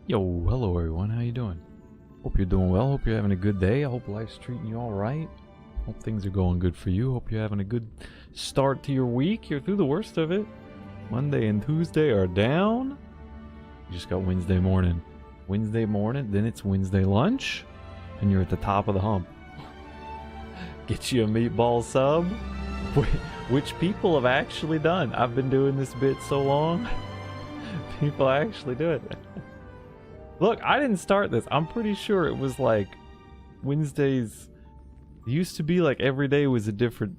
Yo, hello everyone, how you doing? Hope you're doing well, hope you're having a good day, I hope life's treating you alright. Hope things are going good for you, hope you're having a good start to your week, you're through the worst of it. Monday and Tuesday are down. You just got Wednesday morning. Wednesday morning, then it's Wednesday lunch, and you're at the top of the hump. Get you a meatball sub, which people have actually done. I've been doing this bit so long, people actually do it. Look, I didn't start this. I'm pretty sure it was like Wednesdays. It used to be like every day was a different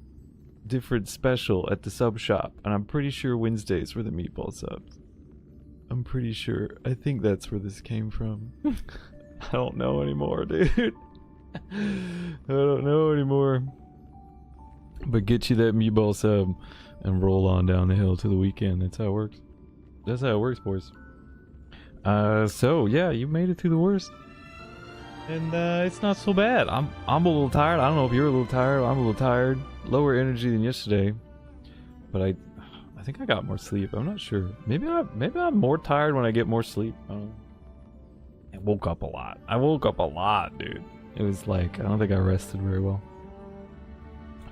special at the sub shop, and I'm pretty sure Wednesdays were the meatball subs. I'm pretty sure. I think that's where this came from. I don't know anymore, dude. I don't know anymore. But get you that meatball sub and roll on down the hill to the weekend. That's how it works. That's how it works, boys. So yeah, you made it through the worst, and it's not so bad. I'm a little tired. I don't know if you're a little tired. I'm a little tired. Lower energy than yesterday, but I think I got more sleep. I'm not sure. Maybe I'm more tired when I get more sleep. I don't know. I woke up a lot. I woke up a lot, dude. It was like I don't think I rested very well.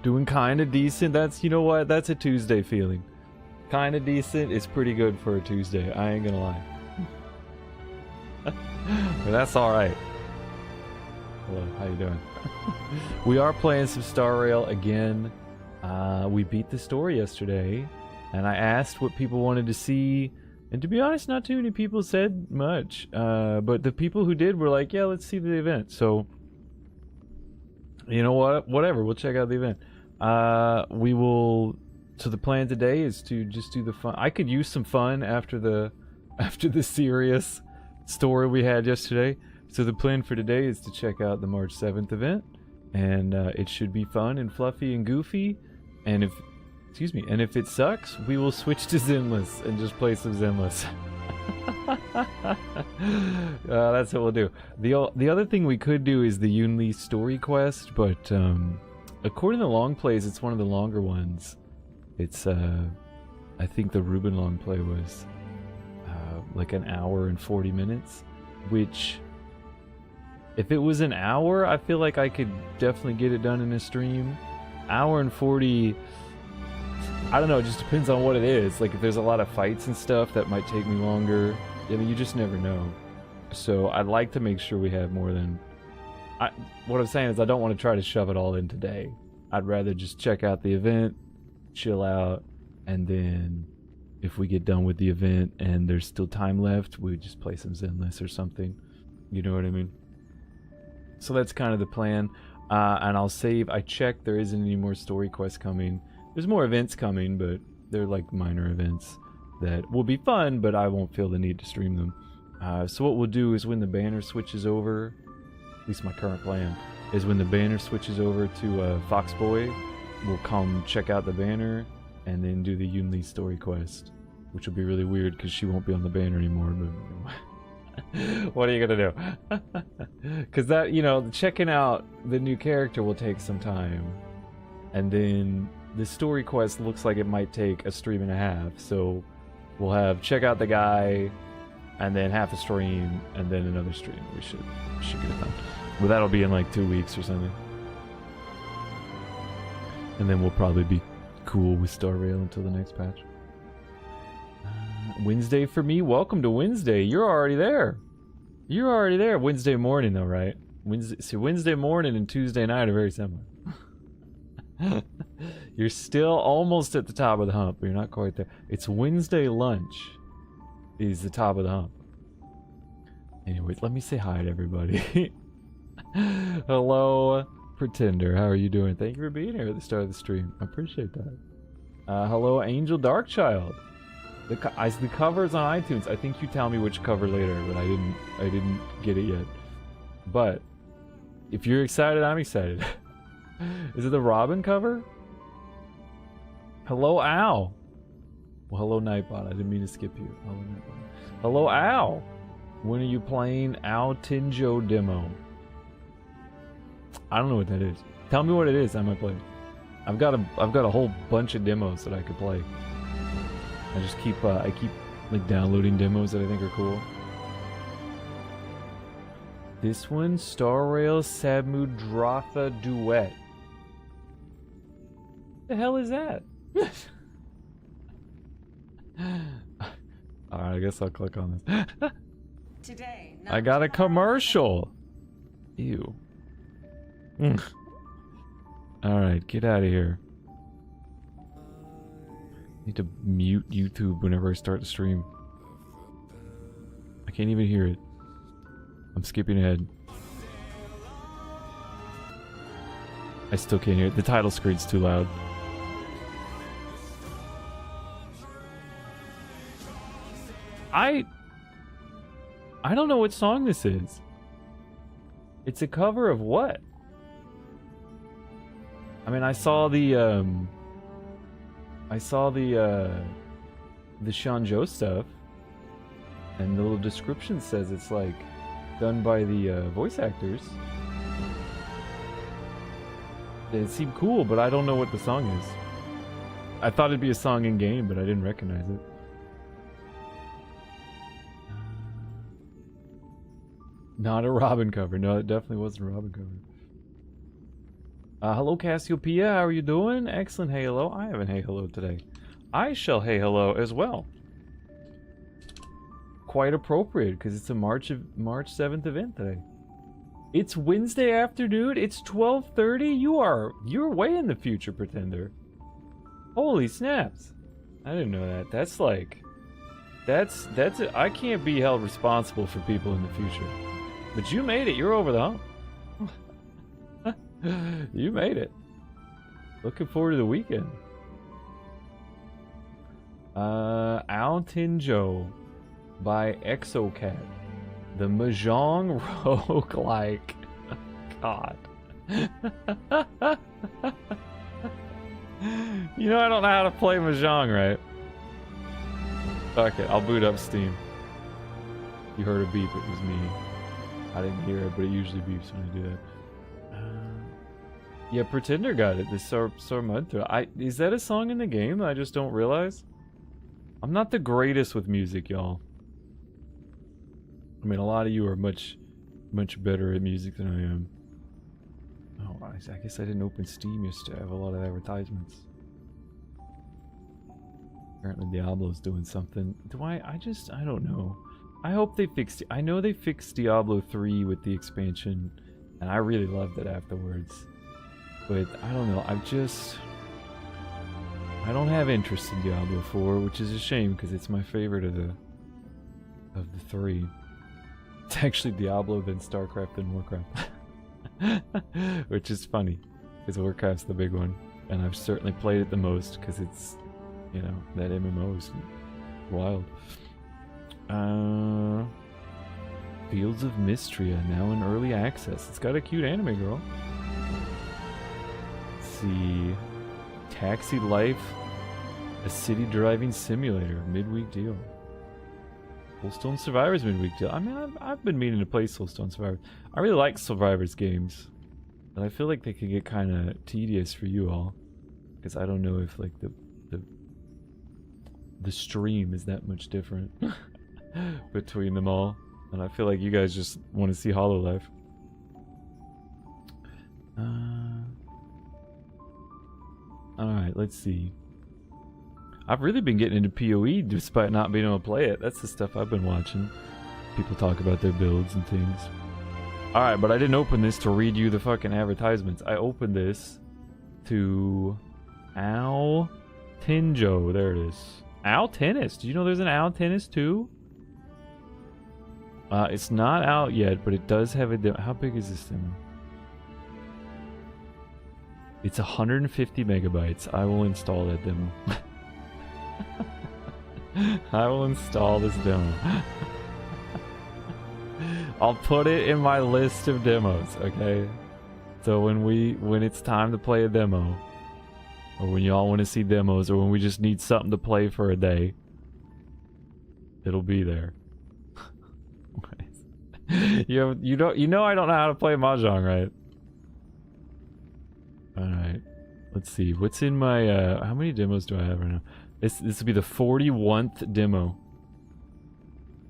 Doing kind of decent. That's, you know what? That's a Tuesday feeling. Kind of decent is pretty good for a Tuesday. I ain't gonna lie. But that's alright. Hello, how you doing? We are playing some Star Rail again. We beat the story yesterday, and I asked what people wanted to see, and to be honest, not too many people said much. But the people who did were like, yeah, let's see the event. So, you know what? Whatever, we'll check out the event. We will... So the plan today is to just do the fun. I could use some fun after the serious story we had yesterday. So the plan for today is to check out the March 7th event, and it should be fun and fluffy and goofy. And if it sucks, we will switch to Zenless and just play some Zenless. That's what we'll do. The other thing we could do is the Yunli story quest, but according to long plays, it's one of the longer ones. It's I think the Ruben long play was like an hour and 40 minutes, which if it was an hour, I feel like I could definitely get it done in a stream. Hour and 40, I don't know, it just depends on what it is. Like if there's a lot of fights and stuff, that might take me longer. I mean, you just never know. So I'd like to make sure we have more than... what I'm saying is I don't want to try to shove it all in today. I'd rather just check out the event, chill out, and then if we get done with the event and there's still time left, we would just play some Zenless or something. You know what I mean? So that's kind of the plan. And I'll save. I checked, there isn't any more story quests coming. There's more events coming, but they're like minor events that will be fun, but I won't feel the need to stream them. So what we'll do is when the banner switches over, at least my current plan, is when the banner switches over to Foxboy, we'll come check out the banner and then do the Yunli story quest, which will be really weird because she won't be on the banner anymore, but what are you gonna do? Because that, you know, checking out the new character will take some time, and then the story quest looks like it might take a stream and a half, so we'll have check out the guy and then half a stream and then another stream. We should get it done. Well, that'll be in like 2 weeks or something, and then we'll probably be cool with Star Rail until the next patch. Wednesday for me. Welcome to Wednesday. You're already there. You're already there. Wednesday morning though, right? Wednesday morning and Tuesday night are very similar. You're still almost at the top of the hump, but you're not quite there. It's Wednesday lunch is the top of the hump. Anyways, let me say hi to everybody. Hello, Pretender. How are you doing? Thank you for being here at the start of the stream. I appreciate that. Hello, Angel Darkchild. The cover's on iTunes. I think you tell me which cover later, but I didn't get it yet. But if you're excited, I'm excited. Is it the Robin cover? Hello, Al. Well, hello, Nightbot. I didn't mean to skip you. Hello, Nightbot. Hello, Al. When are you playing Al Tinjo demo? I don't know what that is. Tell me what it is. I might play it. I've got a whole bunch of demos that I could play. I keep like downloading demos that I think are cool. This one, Star Rail Samudratha Duet. The hell is that? Alright, I guess I'll click on this. Today, I got a commercial! Ew. Alright, get out of here. Need to mute YouTube whenever I start the stream. I can't even hear it. I'm skipping ahead. I still can't hear it. The title screen's too loud. I don't know what song this is. It's a cover of what? I mean, I saw the Shanjo stuff, and the little description says it's like done by the voice actors. It seemed cool, but I don't know what the song is. I thought it'd be a song in game, but I didn't recognize it. Not a Robin cover. No, it definitely wasn't a Robin cover. Hello, Cassiopeia. How are you doing? Excellent. Hey, hello. I haven't hey hello today. I shall hey hello as well. Quite appropriate because it's a March 7th event today. It's Wednesday afternoon. It's 12:30. You're way in the future, Pretender. Holy snaps! I didn't know that. That's like, that's it. I can't be held responsible for people in the future. But you made it. You're over the hump. You made it. Looking forward to the weekend. Al Tinjo by Exocat. The Mahjong roguelike. God. You know I don't know how to play Mahjong, right? Fuck it, I'll boot up Steam. You heard a beep, it was me. I didn't hear it, but it usually beeps when I do that. Yeah, Pretender got it. This Sormudra. Is that a song in the game that I just don't realize? I'm not the greatest with music, y'all. I mean, a lot of you are much better at music than I am. Oh, I guess I didn't open Steam yesterday. I have a lot of advertisements. Apparently Diablo's doing something. I don't know. I hope they fixed it. I know they fixed Diablo 3 with the expansion, and I really loved it afterwards. But I don't know. I don't have interest in Diablo 4, which is a shame because it's my favorite of the three. It's actually Diablo, then StarCraft, then Warcraft. Which is funny, because Warcraft's the big one, and I've certainly played it the most because it's, you know, that MMO is wild. Fields of Mystria, now in early access. It's got a cute anime girl. Let's see. Taxi Life, a city driving simulator, midweek deal. Soulstone Survivors midweek deal. I mean, I've been meaning to play Soulstone Survivors. I really like Survivors games, but I feel like they could get kind of tedious for you all, because I don't know if like the stream is that much different between them all, and I feel like you guys just want to see Hololive. Alright, let's see. I've really been getting into PoE despite not being able to play it. That's the stuff I've been watching. People talk about their builds and things. Alright, but I didn't open this to read you the fucking advertisements. I opened this to Al Tinjo. There it is. Al Tennis. Do you know there's an Al Tennis too? It's not out yet, but it does have a demo. How big is this demo? It's 150 megabytes. I will install that demo. I will install this demo. I'll put it in my list of demos, okay? So when it's time to play a demo, or when y'all want to see demos, or when we just need something to play for a day, it'll be there. You know I don't know how to play Mahjong, right? Alright. Let's see. What's in my how many demos do I have right now? This will be the 41st demo.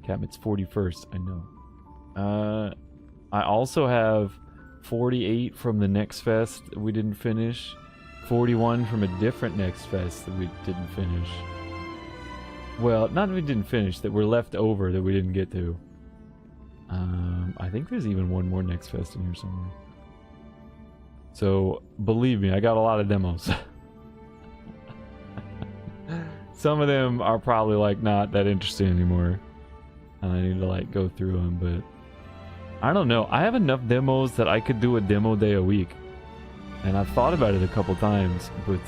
Cap, it's 41st, I know. I also have 48 from the Next Fest that we didn't finish. 41 from a different Next Fest that we didn't finish. Well, not that we didn't finish, that were left over that we didn't get to. I think there's even one more Next Fest in here somewhere. So, believe me, I got a lot of demos. Some of them are probably like not that interesting anymore. And I need to like go through them, but I don't know. I have enough demos that I could do a demo day a week. And I've thought about it a couple times, but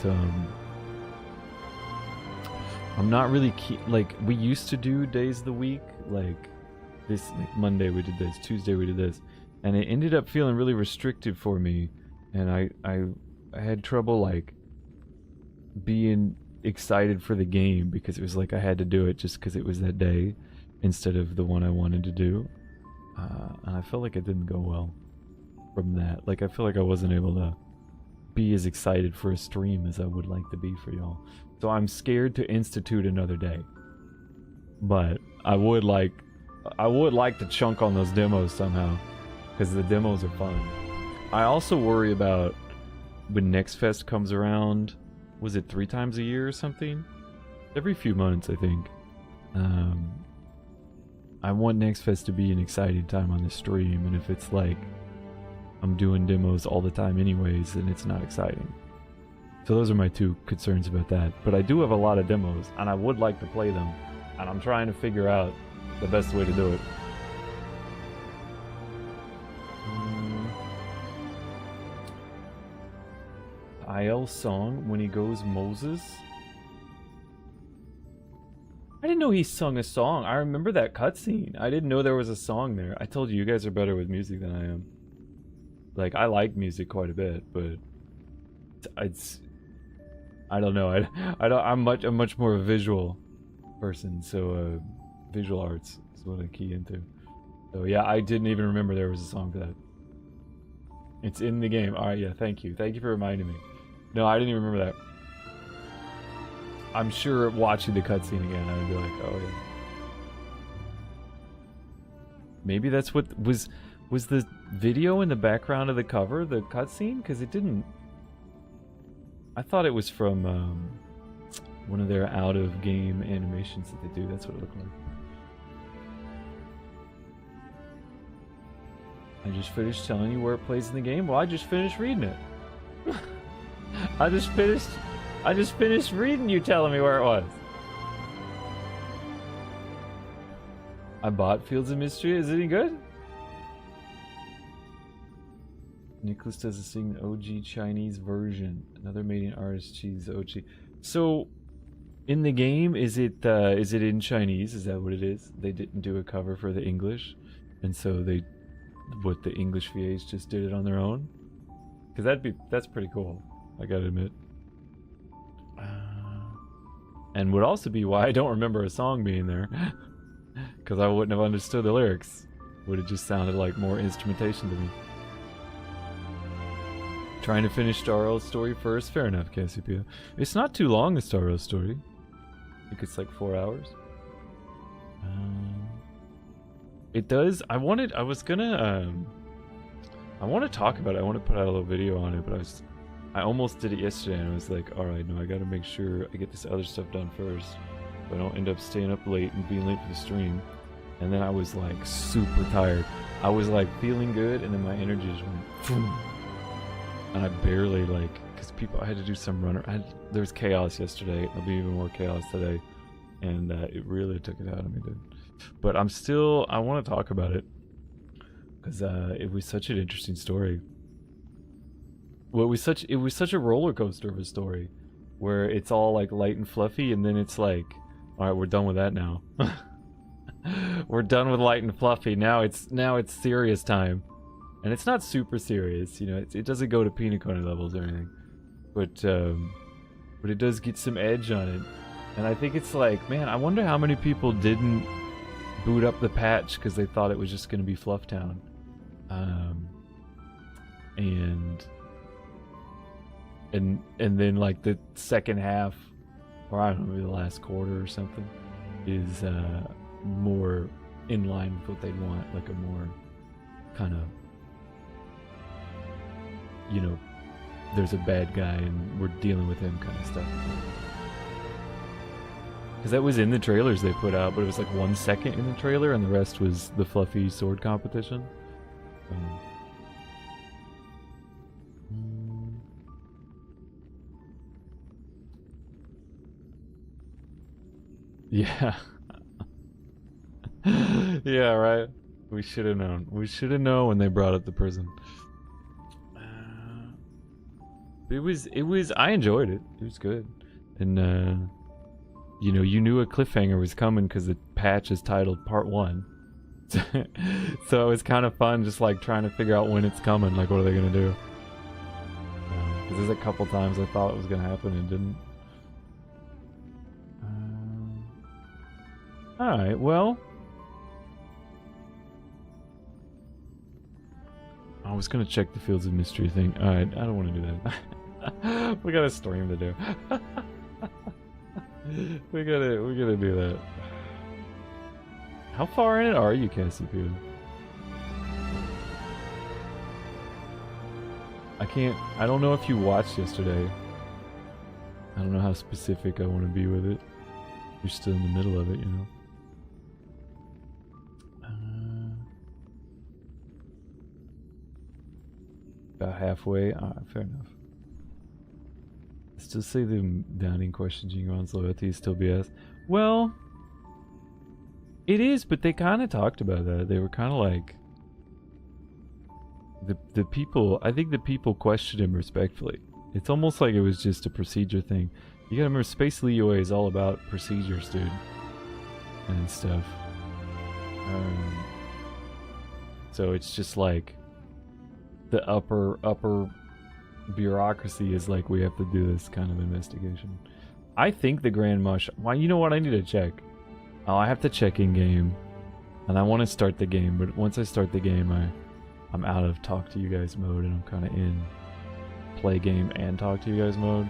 I'm not really like we used to do days of the week, like this like Monday we did this, Tuesday we did this, and it ended up feeling really restrictive for me, and I had trouble like being excited for the game because it was like I had to do it just because it was that day instead of the one I wanted to do, and I felt like it didn't go well from that. Like I feel like I wasn't able to be as excited for a stream as I would like to be for y'all. So I'm scared to institute another day. But I would like to chunk on those demos somehow, because the demos are fun. I also worry about when Next Fest comes around. Was it 3 times a year or something? Every few months, I think. I want Next Fest to be an exciting time on the stream, and if it's like I'm doing demos all the time anyways, then it's not exciting. So those are my 2 concerns about that. But I do have a lot of demos, and I would like to play them, and I'm trying to figure out the best way to do it. IL's song, When He Goes Moses. I didn't know he sung a song. I remember that cutscene. I didn't know there was a song there. I told you guys are better with music than I am. Like, I like music quite a bit, but I don't know. I'm much more a visual person, so visual arts is what I key into. So yeah, I didn't even remember there was a song for that. It's in the game. All right, yeah, thank you for reminding me. No, I didn't even remember that. I'm sure watching the cutscene again, I would be like, oh yeah. Maybe that's what was the video in the background of the cover, the cutscene? Because it didn't. I thought it was from one of their out-of-game animations that they do. That's what it looked like. I just finished telling you where it plays in the game. Well, I just finished reading it. I just finished reading you telling me where it was. I bought Fields of Mystery. Is it any good? Nicholas doesn't sing the OG Chinese version. Another mating artist cheese OG. So, in the game, is it in Chinese? Is that what it is? They didn't do a cover for the English, and so the English VAs just did it on their own. Because that's pretty cool. I gotta admit. And would also be why I don't remember a song being there, because I wouldn't have understood the lyrics. Would have just sounded like more instrumentation to me. Trying to finish Star Wars story first. Fair enough, Cassiopeia. It's not too long, a Star Wars story. I think it's like 4 hours. It does. I want to talk about it. I want to put out a little video on it, but I almost did it yesterday, and I was like, all right, no, I got to make sure I get this other stuff done first, so I don't end up staying up late and being late for the stream. And then I was like super tired. I was like feeling good, and then my energy just went boom. And I barely because I had to do some runner. There was chaos yesterday. There'll be even more chaos today, and it really took it out of me, dude. But I want to talk about it because it was such an interesting story. Well, it was such a roller coaster of a story, where it's all like light and fluffy, and then it's like, all right, we're done with that now. We're done with light and fluffy. Now it's serious time. And it's not super serious, you know, it doesn't go to peanut cone levels or anything. But it does get some edge on it. And I think it's like, man, I wonder how many people didn't boot up the patch because they thought it was just going to be Flufftown. And then like the second half, or I don't know, maybe the last quarter or something, is more in line with what they'd want, like a more kind of you know, there's a bad guy and we're dealing with him kind of stuff. Because that was in the trailers they put out, but it was like 1 second in the trailer and the rest was the fluffy sword competition. Yeah. Yeah, right. We should have known. We should have known when they brought up the prison. It was. I enjoyed it. It was good, and you know, you knew a cliffhanger was coming because the patch is titled Part 1. So it was kind of fun, just like trying to figure out when it's coming. Like, what are they gonna do? Because there's a couple times I thought it was gonna happen and didn't. All right. Well. I was gonna check the Fields of Mystery thing. Alright, I don't want to do that. We got a stream to do. we gotta do that. How far in it are you, Cassiopeia? I don't know if you watched yesterday. I don't know how specific I want to be with it. You're still in the middle of it, you know. About halfway. Alright, fair enough. I still say the downing questioning Ron's loyalty is still BS. Well, it is, but they kind of talked about that. They were kind of like the people. I think the people questioned him respectfully. It's almost like it was just a procedure thing. You gotta remember, Space Liyue is all about procedures, dude, and stuff. So it's just like. The upper bureaucracy is like, we have to do this kind of investigation. I think the Grand Marshal. Why? You know what? I need to check. Oh, I have to check in game, and I want to start the game. But once I start the game, I'm out of talk to you guys mode, and I'm kind of in play game and talk to you guys mode.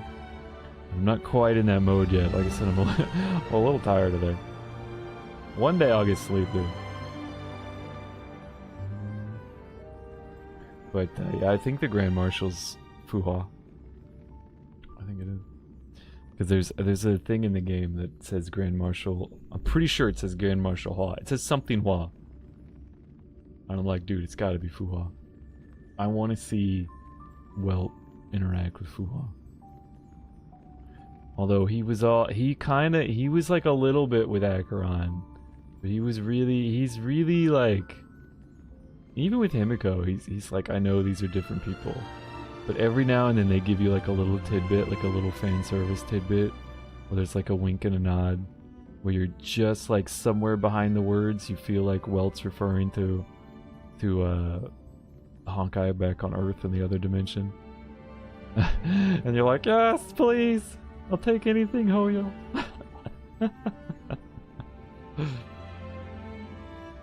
I'm not quite in that mode yet. Like I said, I'm a little tired of that. One day I'll get sleep, dude. But yeah, I think the Grand Marshal's Fuhua. I think it is. Because there's a thing in the game that says Grand Marshal. I'm pretty sure it says Grand Marshal Hua. It says something Hua. And I'm like, dude, it's gotta be Fuhua. I want to see Welt interact with Fuhua. Although he was like a little bit with Acheron. But he's really like... Even with Himiko, he's like, I know these are different people. But every now and then they give you like a little tidbit, like a little fan service tidbit, where there's like a wink and a nod, where you're just like somewhere behind the words, you feel like Welt's referring to Honkai back on Earth in the other dimension. And you're like, yes, please! I'll take anything, Hoyo.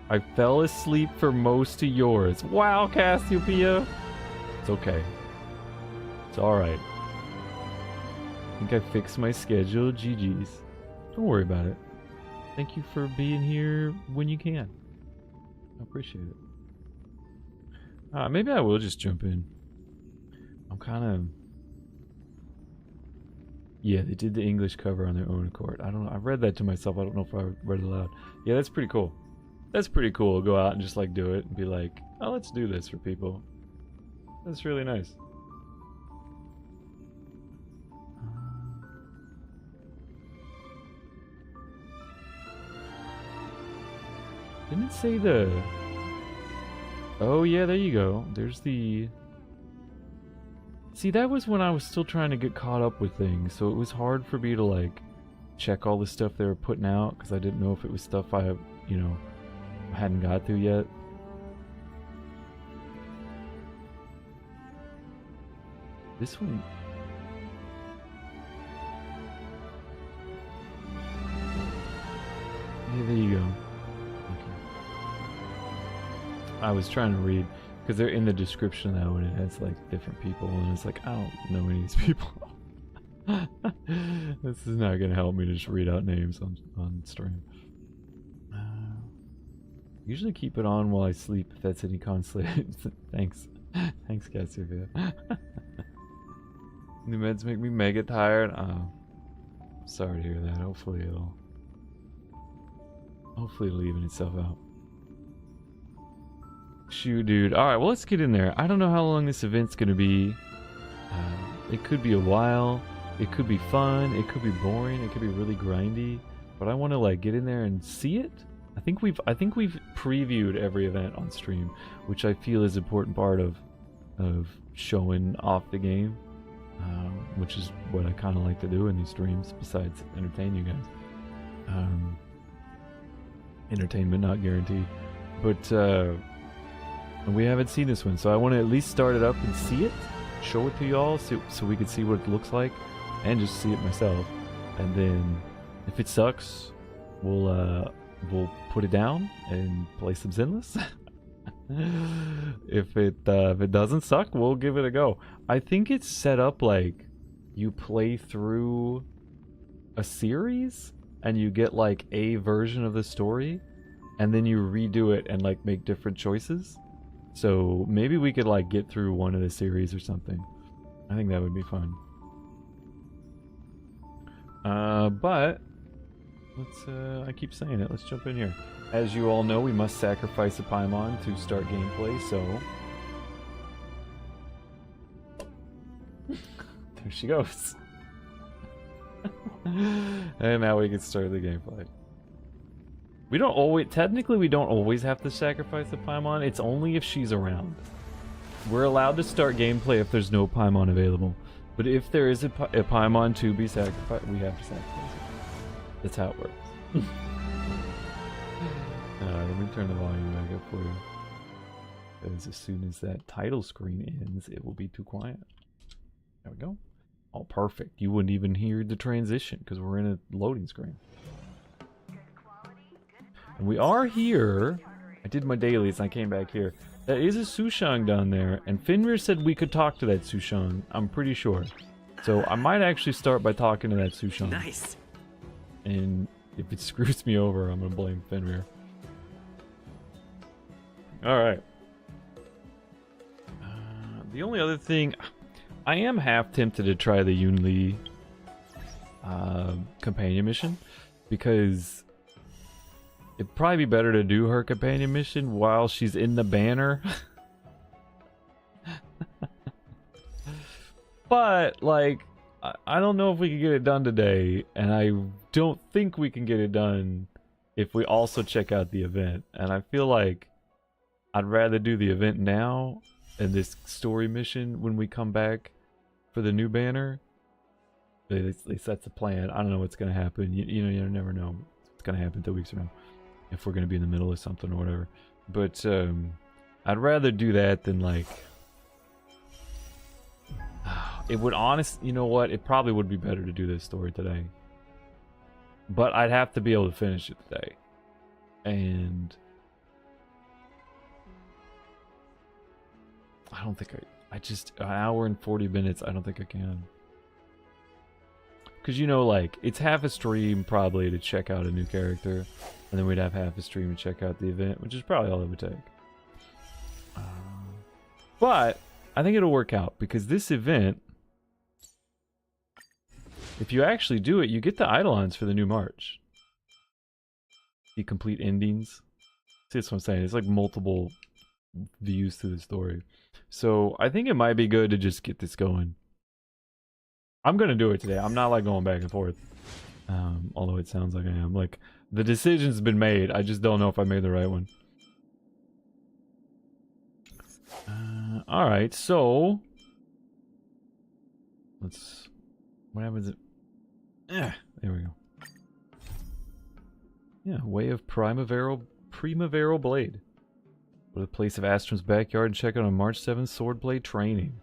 I fell asleep for most of yours. Wow, Cassiopeia! It's okay. It's alright. I think I fixed my schedule. GG's. Don't worry about it. Thank you for being here when you can. I appreciate it. Maybe I will just jump in. I'm kind of... Yeah, they did the English cover on their own accord. I don't know. I read that to myself. I don't know if I read it aloud. Yeah, that's pretty cool. That's pretty cool. Go out and just like do it and be like, oh, let's do this for people. That's really nice. Didn't it say the... Oh yeah, there you go. There's the... See, that was when I was still trying to get caught up with things, so it was hard for me to like check all the stuff they were putting out because I didn't know if it was stuff I, you know, hadn't got through yet. This one... Yeah, there you go. Okay. I was trying to read, because they're in the description now, and it has like different people, and it's like, I don't know any of these people. This is not going to help me to just read out names on stream. Usually keep it on while I sleep, if that's any consolation. Thanks. Thanks, Cassiopeia. New meds make me mega tired. Oh, sorry to hear that. Hopefully it'll even itself out. Shoot, dude. Alright, well, let's get in there. I don't know how long this event's gonna be. It could be a while. It could be fun. It could be boring. It could be really grindy. But I want to like get in there and see it. I think we've previewed every event on stream, which I feel is an important part of showing off the game, which is what I kind of like to do in these streams. Besides entertain you guys. Entertainment not guaranteed, but we haven't seen this one, so I want to at least start it up and see it, show it to y'all, so we can see what it looks like, and just see it myself. And then, if it sucks, we'll put it down and play some Zenless. If it doesn't suck, we'll give it a go. I think it's set up like you play through a series and you get like a version of the story, and then you redo it and like make different choices. So maybe we could like get through one of the series or something. I think that would be fun. But let's I keep saying it, let's jump in here. As you all know, we must sacrifice a Paimon to start gameplay, so there she goes. And now we can start the gameplay. We don't always, technically we don't always have to sacrifice a Paimon. It's only if she's around. We're allowed to start gameplay if there's no Paimon available. But if there is a Paimon to be sacrificed, we have to sacrifice it. That's how it works. Let me turn the volume back up for you. Because as soon as that title screen ends, it will be too quiet. There we go. Oh, perfect. You wouldn't even hear the transition because we're in a loading screen. And we are here. I did my dailies and I came back here. There is a Sushang down there, and Fenrir said we could talk to that Sushang. I'm pretty sure. So I might actually start by talking to that Sushang. Nice. And if it screws me over, I'm gonna blame Fenrir. Alright. The only other thing... I am half tempted to try the Yunli companion mission, because it'd probably be better to do her companion mission while she's in the banner. But, like, I don't know if we can get it done today, and I don't think we can get it done if we also check out the event. And I feel like I'd rather do the event now and this story mission when we come back for the new banner. At least that's the plan. I don't know what's going to happen. You never know what's going to happen 2 weeks from now, if we're going to be in the middle of something or whatever. But I'd rather do that than like... It would you know what? It probably would be better to do this story today. But I'd have to be able to finish it today. And... I don't think I just... An hour and 40 minutes, I don't think I can. Because, you know, like, it's half a stream probably to check out a new character. And then we'd have half a stream to check out the event, which is probably all it would take. But I think it'll work out, because this event... If you actually do it, you get the Eidolons for the new March. The complete endings. See, that's what I'm saying. It's like multiple views to the story. So I think it might be good to just get this going. I'm gonna do it today. I'm not like going back and forth. Although it sounds like I am. Like, the decision's been made. I just don't know if I made the right one. Alright, so... Let's... What happens if... there we go. Yeah, Way of Primaveral Blade. Go to the place of Astrum's backyard and check out on March 7th Swordblade training.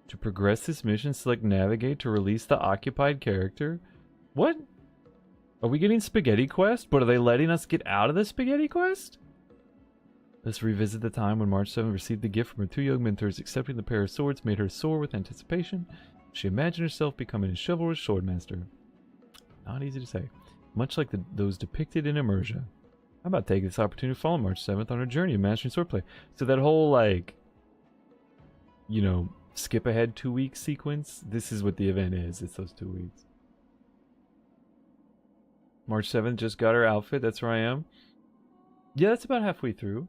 To progress this mission, select Navigate to release the occupied character. What? Are we getting Spaghetti Quest? But are they letting us get out of the Spaghetti Quest? Let's revisit the time when March 7 received the gift from her two young mentors. Accepting the pair of swords made her soar with anticipation. She imagined herself becoming a chivalrous swordmaster. Not easy to say. Much like those depicted in Immersia. How about taking this opportunity to follow March 7th on our journey of mastering swordplay? So that whole, like, you know, skip ahead 2 weeks sequence, this is what the event is. It's those 2 weeks. March 7th, just got her outfit. That's where I am. Yeah, that's about halfway through.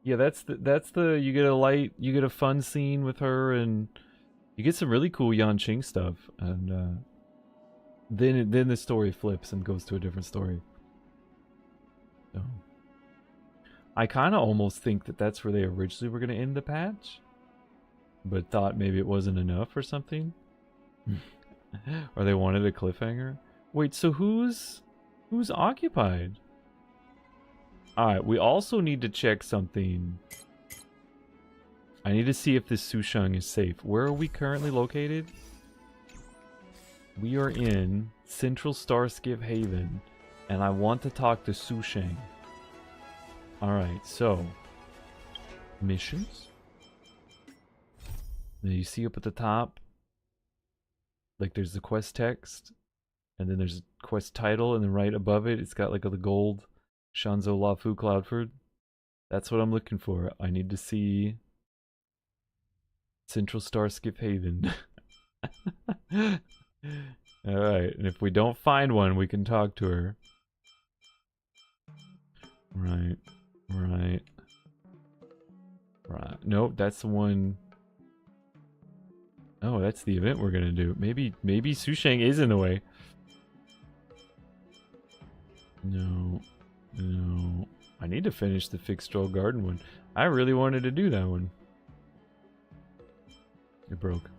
Yeah, that's the you get a fun scene with her, and you get some really cool Yanqing stuff, and then the story flips and goes to a different story. So I kind of almost think that that's where they originally were going to end the patch, but thought maybe it wasn't enough or something. Or they wanted a cliffhanger. Wait, so who's occupied? Alright, we also need to check something. I need to see if this Sushang is safe. Where are we currently located? We are in Central Starskiff Haven, and I want to talk to Sushang. Alright, so missions. Now you see up at the top, like there's the quest text, and then there's a quest title, and then right above it, it's got like the gold Shanzhou Lafu Cloudford. That's what I'm looking for. I need to see Central Starskiff Haven. Alright, and if we don't find one, we can talk to her. Right. Nope, that's the one. Oh, that's the event we're gonna do. Maybe Sushang is in the way. No. I need to finish the Fixed-Stroll Garden one. I really wanted to do that one. It broke.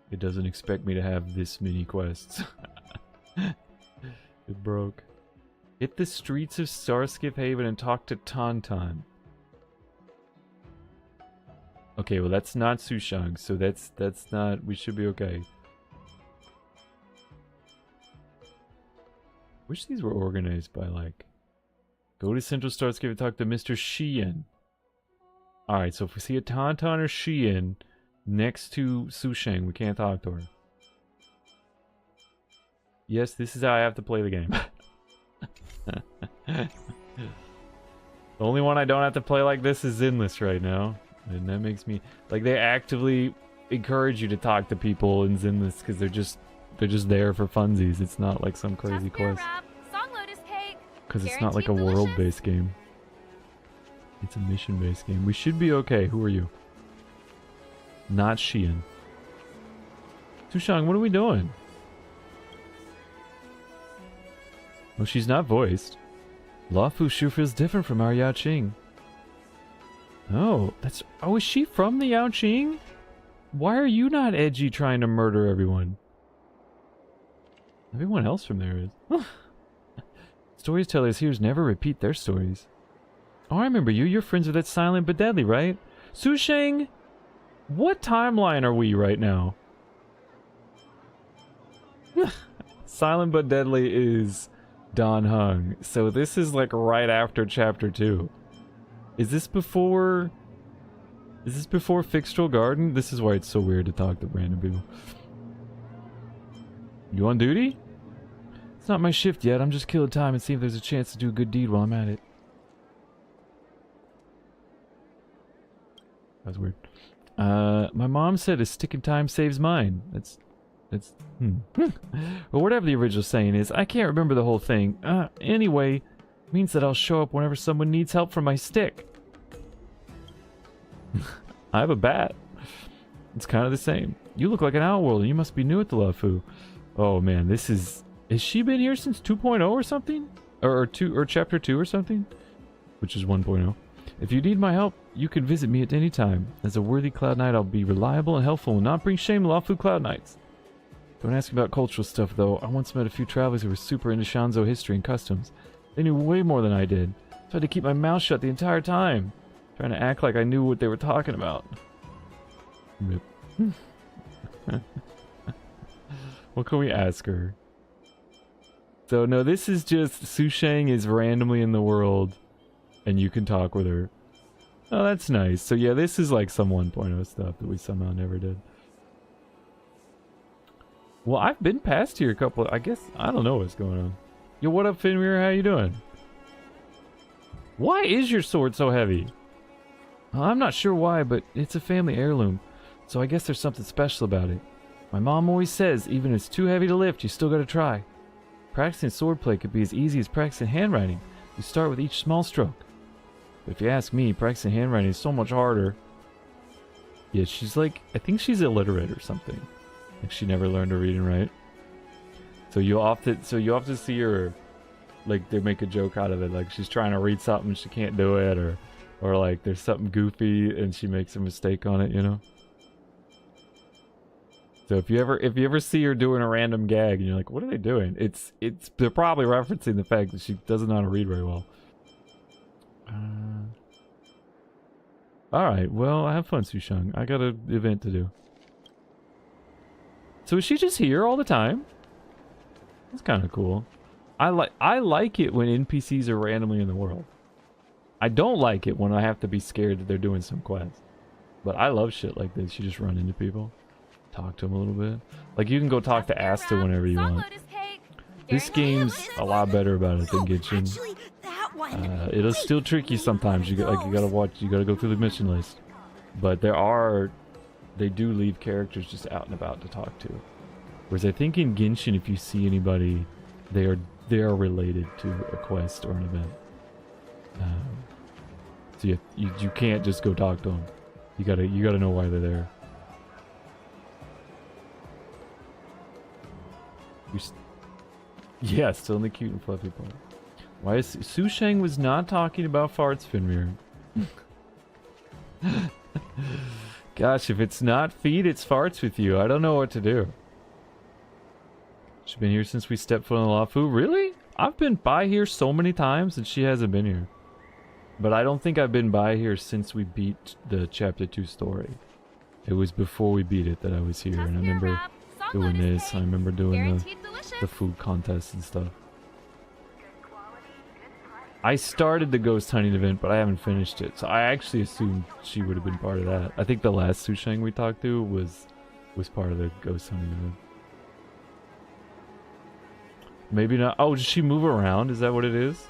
It doesn't expect me to have this many quests. It broke. Hit the streets of Starskiff Haven and talk to Tauntaun. Okay, well that's not Sushang, so that's not. We should be okay. Wish these were organized by like. Go to Central Starskiff and talk to Mr. Xian. Alright, so if we see a Tauntaun or Xian next to Sushang, we can't talk to her. Yes, this is how I have to play the game. The only one I don't have to play like this is Zenless right now. And that makes me... Like, they actively encourage you to talk to people in Zenless because they're just there for funsies. It's not like some crazy quest. Because it's not like a world-based game. It's a mission-based game. We should be okay. Who are you? Not Xian. Sushang, what are we doing? Well, she's not voiced. Lafu sure feels different from our Yaoqing. Oh, that's... Oh, is she from the Yaoqing? Why are you not edgy trying to murder everyone? Everyone else from there is. Storytellers here never repeat their stories. Oh, I remember you. You're friends with that silent but deadly, right? Sushang, what timeline are we right now? Silent but deadly is Dan Heng. So this is like right after chapter 2. Is this before Fixed-Stroll Garden? This is why it's so weird to talk to random people. You on duty? It's not my shift yet. I'm just killing time and see if there's a chance to do a good deed while I'm at it. That's weird. My mom said a stick in time saves mine. Well, whatever the original saying is, I can't remember the whole thing. Anyway, it means that I'll show up whenever someone needs help from my stick. I have a bat. It's kind of the same. You look like an outworld, and you must be new at the Lafu. Oh man, this is... Has she been here since 2.0 or something? Or chapter 2 or something? Which is 1.0. If you need my help, you can visit me at any time. As a worthy Cloud Knight, I'll be reliable and helpful and not bring shame to Lafu Cloud Knights. Don't ask about cultural stuff, though. I once met a few travelers who were super into Shanzhou history and customs. They knew way more than I did. So I had to keep my mouth shut the entire time, trying to act like I knew what they were talking about. Rip. What can we ask her? So, no, this is just... Sushang is randomly in the world, and you can talk with her. Oh, that's nice. So, yeah, this is like some 1.0 stuff that we somehow never did. Well, I've been past here a couple... I guess... I don't know what's going on. Yo, what up, Finrear? How you doing? Why is your sword so heavy? I'm not sure why, but it's a family heirloom, so I guess there's something special about it. My mom always says, even if it's too heavy to lift, you still gotta try. Practicing swordplay could be as easy as practicing handwriting. You start with each small stroke. But if you ask me, practicing handwriting is so much harder. Yeah, she's like, I think she's illiterate or something. Like she never learned to read and write. So you often see her, like they make a joke out of it, like she's trying to read something, she can't do it, or like there's something goofy and she makes a mistake on it, you know? So if you ever see her doing a random gag and you're like, what are they doing? They're probably referencing the fact that she doesn't know how to read very well. Alright, well, have fun, Sushang. I got an event to do. So is she just here all the time? That's kind of cool. I like it when NPCs are randomly in the world. I don't like it when I have to be scared that they're doing some quest. But I love shit like this. You just run into people. Talk to them a little bit. Like you can go talk to Asta whenever you want. This game's a lot better about it than Genshin. It'll still trick you sometimes. You gotta go through the mission list. But they do leave characters just out and about to talk to. Whereas I think in Genshin, if you see anybody, they are related to a quest or an event. So you can't just go talk to them. You gotta know why they're there. Yeah, still in the cute and fluffy part. Why is Sushang was not talking about farts, Finrear? Gosh, if it's not feet, it's farts with you. I don't know what to do. She's been here since we stepped foot on the Lafu. Really? I've been by here so many times and she hasn't been here. But I don't think I've been by here since we beat the Chapter 2 story. It was before we beat it that I was here, and I remember doing this. I remember doing the food contest and stuff. I started the ghost hunting event, but I haven't finished it, so I actually assumed she would have been part of that. I think the last Sushang we talked to was part of the ghost hunting event. Maybe not. Oh, does she move around? Is that what it is?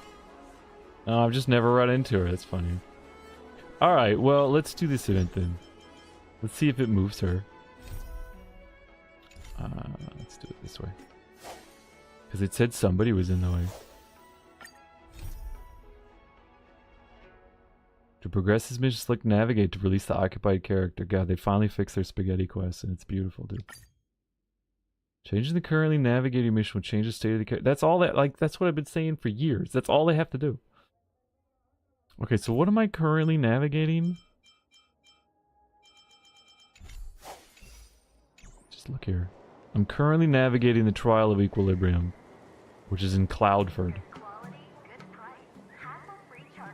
No, I've just never run into her. That's funny. Alright, well, let's do this event then. Let's see if it moves her. Let's do it this way. Because it said somebody was in the way. To progress this mission, select navigate to release the occupied character. God, they finally fixed their spaghetti quest, and it's beautiful, dude. Changing the currently navigating mission will change the state of the character. That's all that, like, that's what I've been saying for years. That's all they have to do. Okay, so what am I currently navigating? Just look here. I'm currently navigating the Trial of Equilibrium, which is in Cloudford.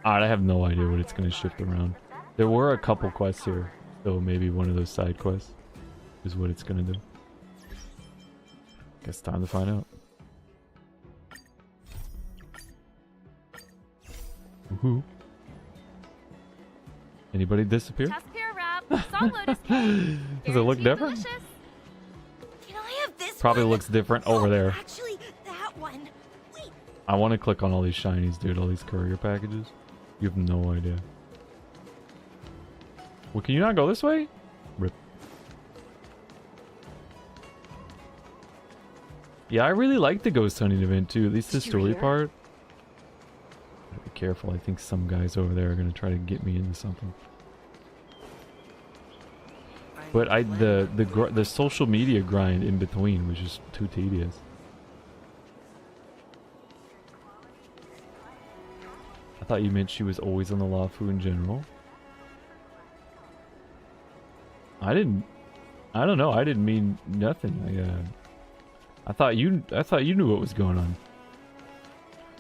I have no idea what it's going to shift around. There were a couple quests here, so maybe one of those side quests is what it's going to do. Guess time to find out. Woohoo. Anybody disappear? Does it look different? Probably looks different over there. Actually, that one. Wait. I want to click on all these shinies, dude. All these courier packages. You have no idea. Well, can you not go this way? Rip. Yeah, I really like the ghost hunting event too. At least the story part. Be careful. I think some guys over there are gonna try to get me into something. But the social media grind in between was just too tedious. I thought you meant she was always on the Lafu in general. I don't know. I didn't mean nothing. I thought you knew what was going on.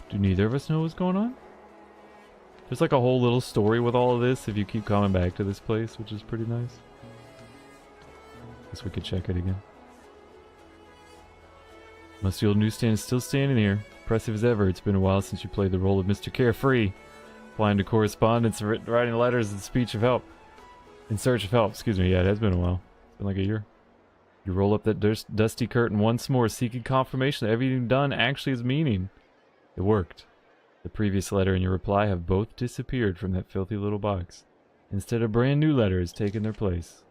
Do neither of us know what's going on? There's like a whole little story with all of this if you keep coming back to this place, which is pretty nice. Guess we could check it again. Musty old newsstand is still standing here. Impressive as ever. It's been a while since you played the role of Mr. Carefree. Applying to correspondence, writing letters in speech of help. In search of help. Excuse me. Yeah, it has been a while. It's been like a year. You roll up that dusty curtain once more, seeking confirmation that everything done actually has meaning. It worked. The previous letter and your reply have both disappeared from that filthy little box. Instead, a brand new letter has taken their place.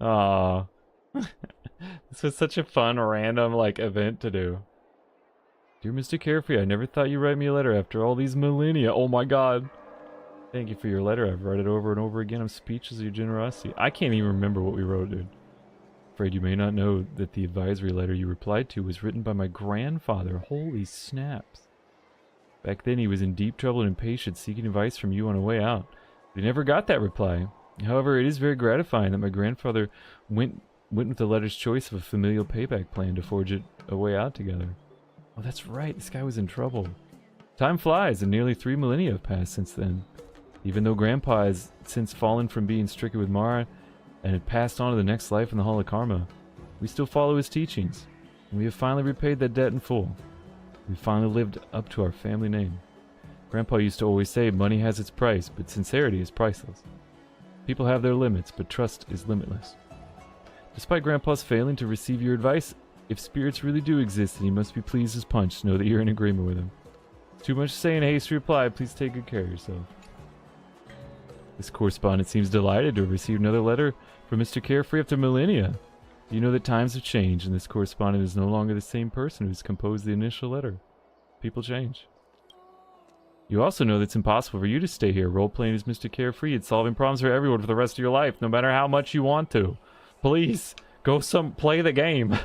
Aww. This was such a fun, random, like, event to do. Dear Mr. Carefree, I never thought you'd write me a letter after all these millennia. Oh my god. Thank you for your letter. I've read it over and over again. I'm speechless of your generosity. I can't even remember what we wrote, dude. Afraid you may not know that the advisory letter you replied to was written by my grandfather. Holy snaps. Back then he was in deep trouble and impatient, seeking advice from you on a way out. But he never got that reply. However, it is very gratifying that my grandfather went with the letter's choice of a familial payback plan to forge it a way out together. Oh, that's right. This guy was in trouble. Time flies, and nearly 3 millennia have passed since then. Even though Grandpa has since fallen from being stricken with Mara and had passed on to the next life in the Hall of Karma, we still follow his teachings, and we have finally repaid that debt in full. We finally lived up to our family name. Grandpa used to always say money has its price, but sincerity is priceless. People have their limits, but trust is limitless. Despite Grandpa's failing to receive your advice, if spirits really do exist, then he must be pleased as punch to know that you're in agreement with him. Too much to say in a hasty reply. Please take good care of yourself. This correspondent seems delighted to have received another letter from Mr. Carefree after millennia. You know that times have changed, and this correspondent is no longer the same person who's composed the initial letter. People change. You also know that it's impossible for you to stay here role-playing as Mr. Carefree and solving problems for everyone for the rest of your life, no matter how much you want to. Please, go play the game.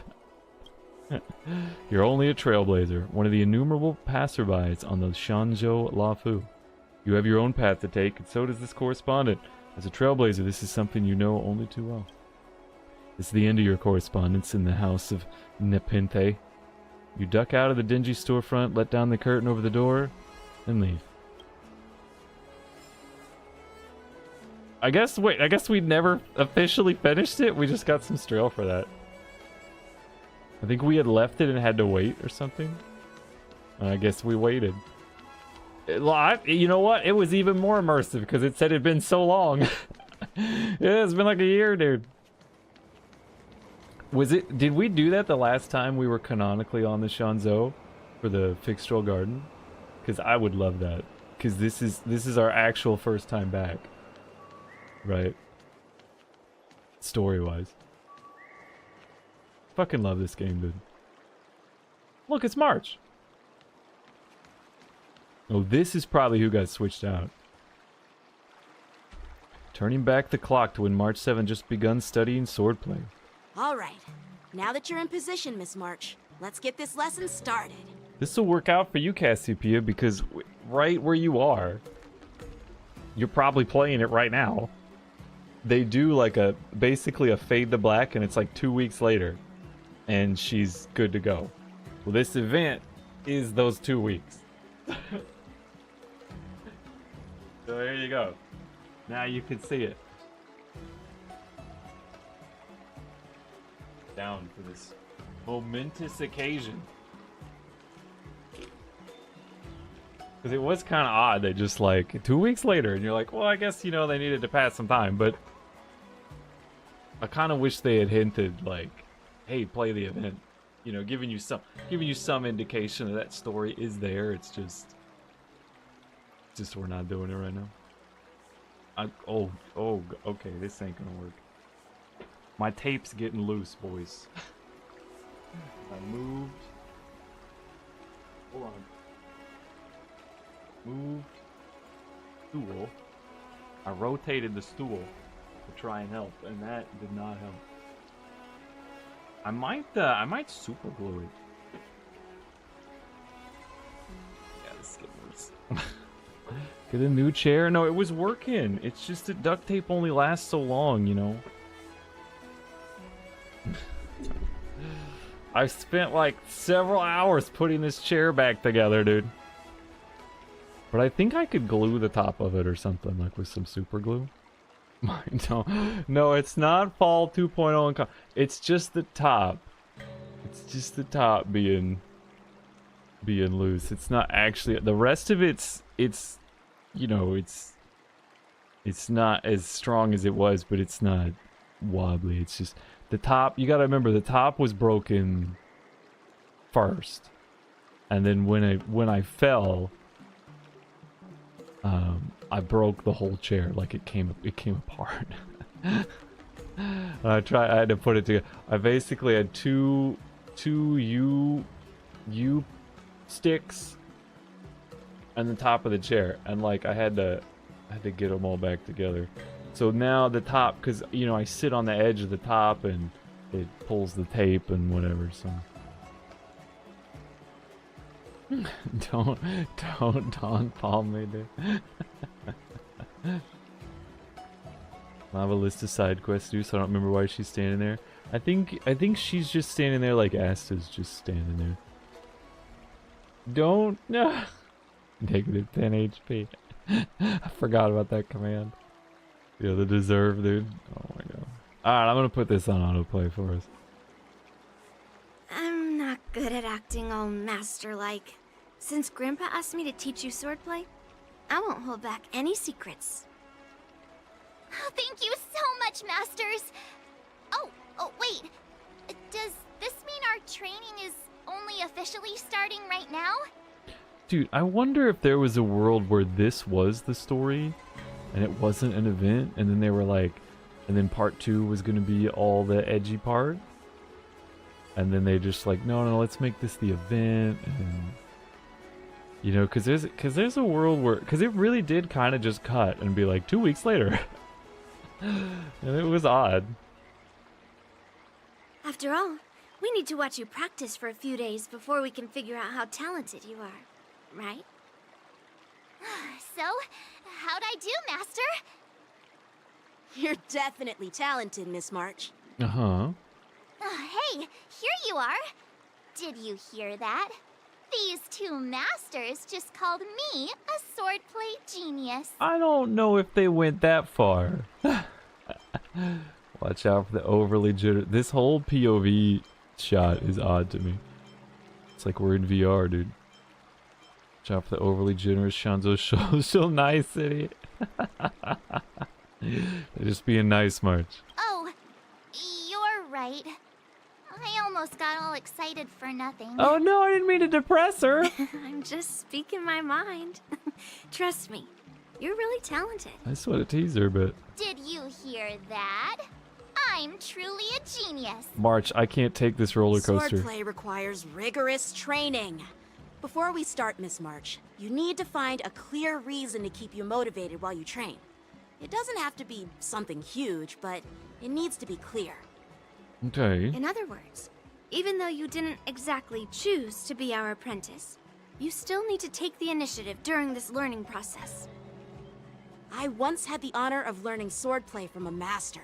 You're only a trailblazer, one of the innumerable passerbys on the Shanzhou Lafu. You have your own path to take, and so does this correspondent. As a trailblazer, this is something you know only too well. This is the end of your correspondence in the house of Nepenthe. You duck out of the dingy storefront, let down the curtain over the door, and leave. I guess we never officially finished it. We just got some strail for that. I think we had left it and had to wait or something. I guess we waited. You know what? It was even more immersive because it said it'd been so long. Yeah, it's been like a year, dude. Did we do that the last time we were canonically on the Shanzhou for the Fixed-Roll Garden? Because I would love that. Because this is our actual first time back. Right? Story-wise. Fucking love this game, dude. Look, it's March. Oh, this is probably who got switched out. Turning back the clock to when March 7 just begun studying swordplay. All right. Now that you're in position, Miss March, let's get this lesson started. This will work out for you, Cassiopeia, because right where you are, you're probably playing it right now. They do like basically a fade to black, and it's like 2 weeks later, and she's good to go. Well, this event is those 2 weeks. So there you go. Now you can see it. Down for this momentous occasion. Because it was kind of odd that just like 2 weeks later, and you're like, well, I guess, you know, they needed to pass some time, but I kind of wish they had hinted like, hey, play the event. You know, giving you some indication that that story is there. It's just we're not doing it right now. Okay, this ain't gonna work. My tape's getting loose, boys. I moved. Hold on. Moved stool. I rotated the stool to try and help, and that did not help. I might super glue it. Yeah, this is getting worse. Get a new chair? No, it was working. It's just that duct tape only lasts so long, you know. I spent like several hours putting this chair back together, dude. But I think I could glue the top of it or something, like with some super glue. No, it's not Fall 2.0. It's just the top. It's just the top being loose. It's not actually the rest of it's you know, it's not as strong as it was, but it's not wobbly. It's just the top. You got to remember the top was broken first, and then when I fell, I broke the whole chair. Like it came apart. I had to put it together. I basically had two U sticks on the top of the chair, and like I had to get them all back together. So now the top, because you know I sit on the edge of the top and it pulls the tape and whatever. So don't palm me, dude. Lava list of side quests, dude. So I don't remember why she's standing there. I think she's just standing there like Asta's just standing there. Don't no. Negative 10 HP. I forgot about that command. Yeah, the deserve, dude. Oh my god. Alright, I'm gonna put this on autoplay for us. I'm not good at acting all master-like. Since Grandpa asked me to teach you swordplay, I won't hold back any secrets. Oh, thank you so much, Masters! Oh, wait. Does this mean our training is only officially starting right now? Dude, I wonder if there was a world where this was the story and it wasn't an event, and then they were like, and then part 2 was going to be all the edgy part, and then they just like, no, let's make this the event. And you know, because there's a world where, because it really did kind of just cut and be like 2 weeks later. And it was odd. After all, we need to watch you practice for a few days before we can figure out how talented you are, right? So, how'd I do, Master? You're definitely talented, Miss March. Uh-huh. Hey, here you are. Did you hear that? These two masters just called me a swordplay genius. I don't know if they went that far. Watch out for the overly jitter. This whole POV shot is odd to me. It's like we're in VR, dude. Watch out for the overly generous Shanzo social nice city. They're just being nice, March. Oh, you're right. I almost got all excited for nothing. Oh no, I didn't mean to depress her. I'm just speaking my mind. Trust me, you're really talented. I just want to tease her, but... Did you hear that? I'm truly a genius. March, I can't take this roller coaster. Swordplay requires rigorous training. Before we start, Miss March, you need to find a clear reason to keep you motivated while you train. It doesn't have to be something huge, but it needs to be clear. Okay. In other words, even though you didn't exactly choose to be our apprentice, you still need to take the initiative during this learning process. I once had the honor of learning swordplay from a master.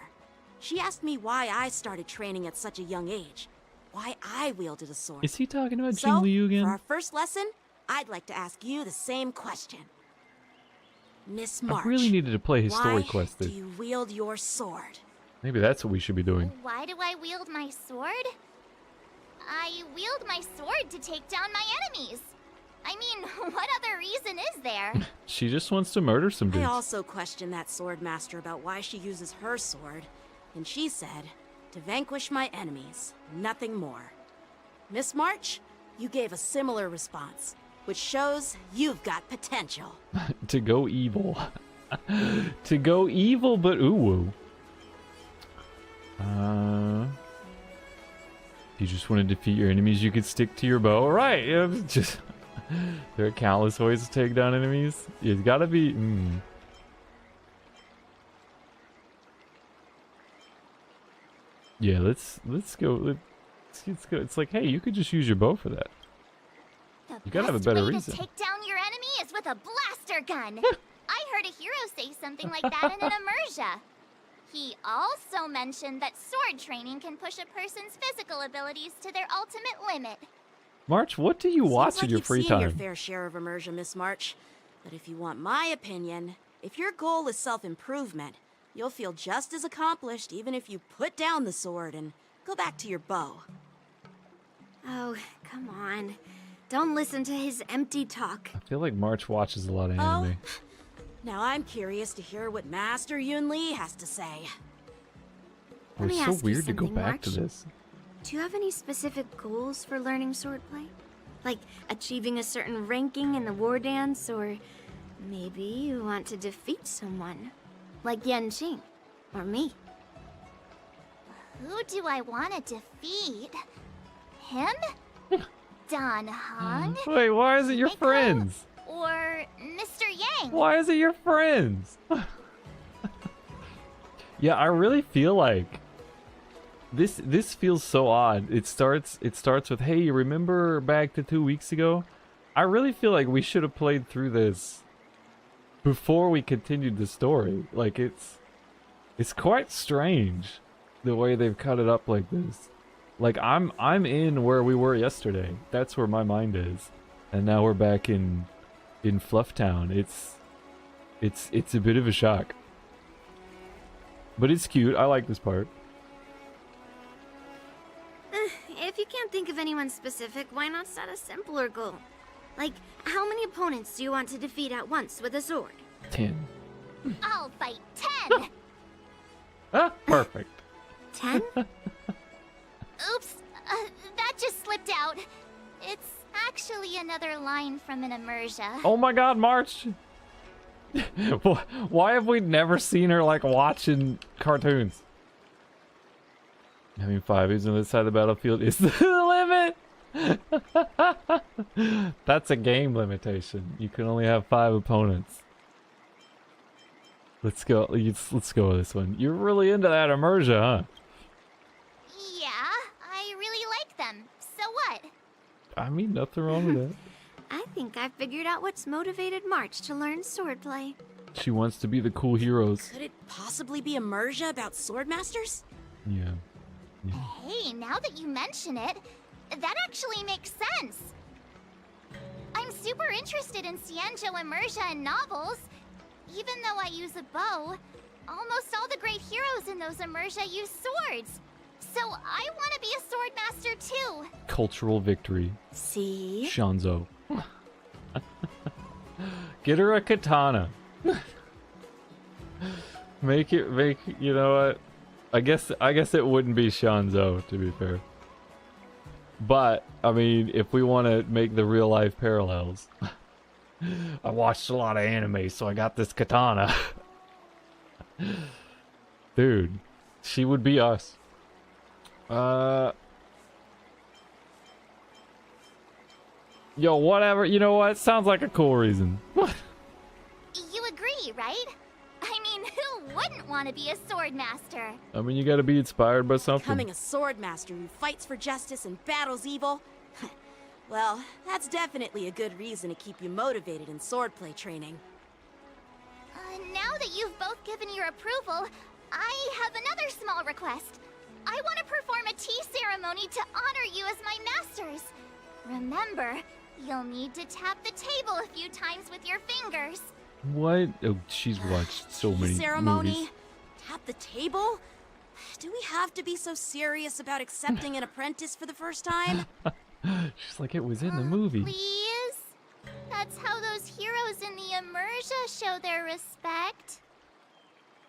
She asked me why I started training at such a young age, why I wielded a sword. Is he talking about So, Jing Liu again? for our first lesson, I'd like to ask you the same question. Miss March, I really needed to play his story why quest. do you wield your sword? Maybe that's what we should be doing. Why do I wield my sword? I wield my sword to take down my enemies. I mean, what other reason is there? She just wants to murder some I dudes. also questioned that sword master about why she uses her sword, and she said, to vanquish my enemies, nothing more. Miss March, you gave a similar response, which shows you've got potential. To go evil. To go evil, but ooh-woo. You just want to defeat your enemies, you could stick to your bow. Right, yeah, just... There are countless ways to take down enemies. It's gotta be... Yeah, let's go. Let's go. It's like, hey, you could just use your bow for that. You gotta have a better way reason. To take down your enemy is with a blaster gun. I heard a hero say something like that in an immersia. He also mentioned that sword training can push a person's physical abilities to their ultimate limit. March, what do you watch in your free Seems like time? you've seen your fair share of immersion, Miss March. But if you want my opinion, if your goal is self-improvement, you'll feel just as accomplished even if you put down the sword and go back to your bow. Oh, come on. Don't listen to his empty talk. I feel like March watches a lot of anime. Now I'm curious to hear what Master Yun Li has to say. It's so weird to go back to this. Do you have any specific goals for learning swordplay? Like achieving a certain ranking in the war dance, or maybe you want to defeat someone. Like Yanqing, or me. Who do I want to defeat? Him? Don Hong? Wait, why is it your Miko? friends? Or Mr. Yang? Why is it your friends? Yeah, I really feel like this feels so odd. It starts with, "Hey, you remember back to 2 weeks ago?" I really feel like we should have played through this before we continued the story. Like it's quite strange the way they've cut it up like this. Like I'm in where we were yesterday. That's where my mind is. And now we're back in Fluff Town. It's a bit of a shock. But it's cute. I like this part. If you can't think of anyone specific, why not set a simpler goal? Like, how many opponents do you want to defeat at once with a sword? 10. I'll fight 10! Ah, perfect. 10? Oops, that just slipped out. It's actually another line from an immersia. Oh my god, March! Why have we never seen her, like, watching cartoons? I mean, 5 is on the side of the battlefield is the limit! That's a game limitation. You can only have 5 opponents. Let's go with this one. You're really into that immersia, huh? Yeah, I really like them. So what? I mean, nothing wrong with that. I think I figured out what's motivated March to learn swordplay. She wants to be the cool heroes. Could it possibly be immersia about swordmasters? Yeah. Hey, now that you mention it, that actually makes sense. I'm super interested in Xianzhou immersia and novels. Even though I use a bow, almost all the great heroes in those immersia use swords. So I want to be a swordmaster too. Cultural victory. See? Shanzo. Get her a katana. make, you know what? I guess it wouldn't be Shanzo, to be fair. But, I mean, if we want to make the real life parallels. I watched a lot of anime, so I got this katana. Dude, she would be us. Yo, whatever. You know what? Sounds like a cool reason. You agree, right? I mean, who wouldn't want to be a swordmaster? I mean, you gotta be inspired by something. Becoming a swordmaster who fights for justice and battles evil? Well, that's definitely a good reason to keep you motivated in swordplay training. Now that you've both given your approval, I have another small request. I want to perform a tea ceremony to honor you as my masters. Remember, you'll need to tap the table a few times with your fingers. What? Oh, she's watched so many Ceremony? movies. Tap the table? Do we have to be so serious about accepting an apprentice for the first time? She's like, it was in the movie. Please? That's how those heroes in the immersia show their respect.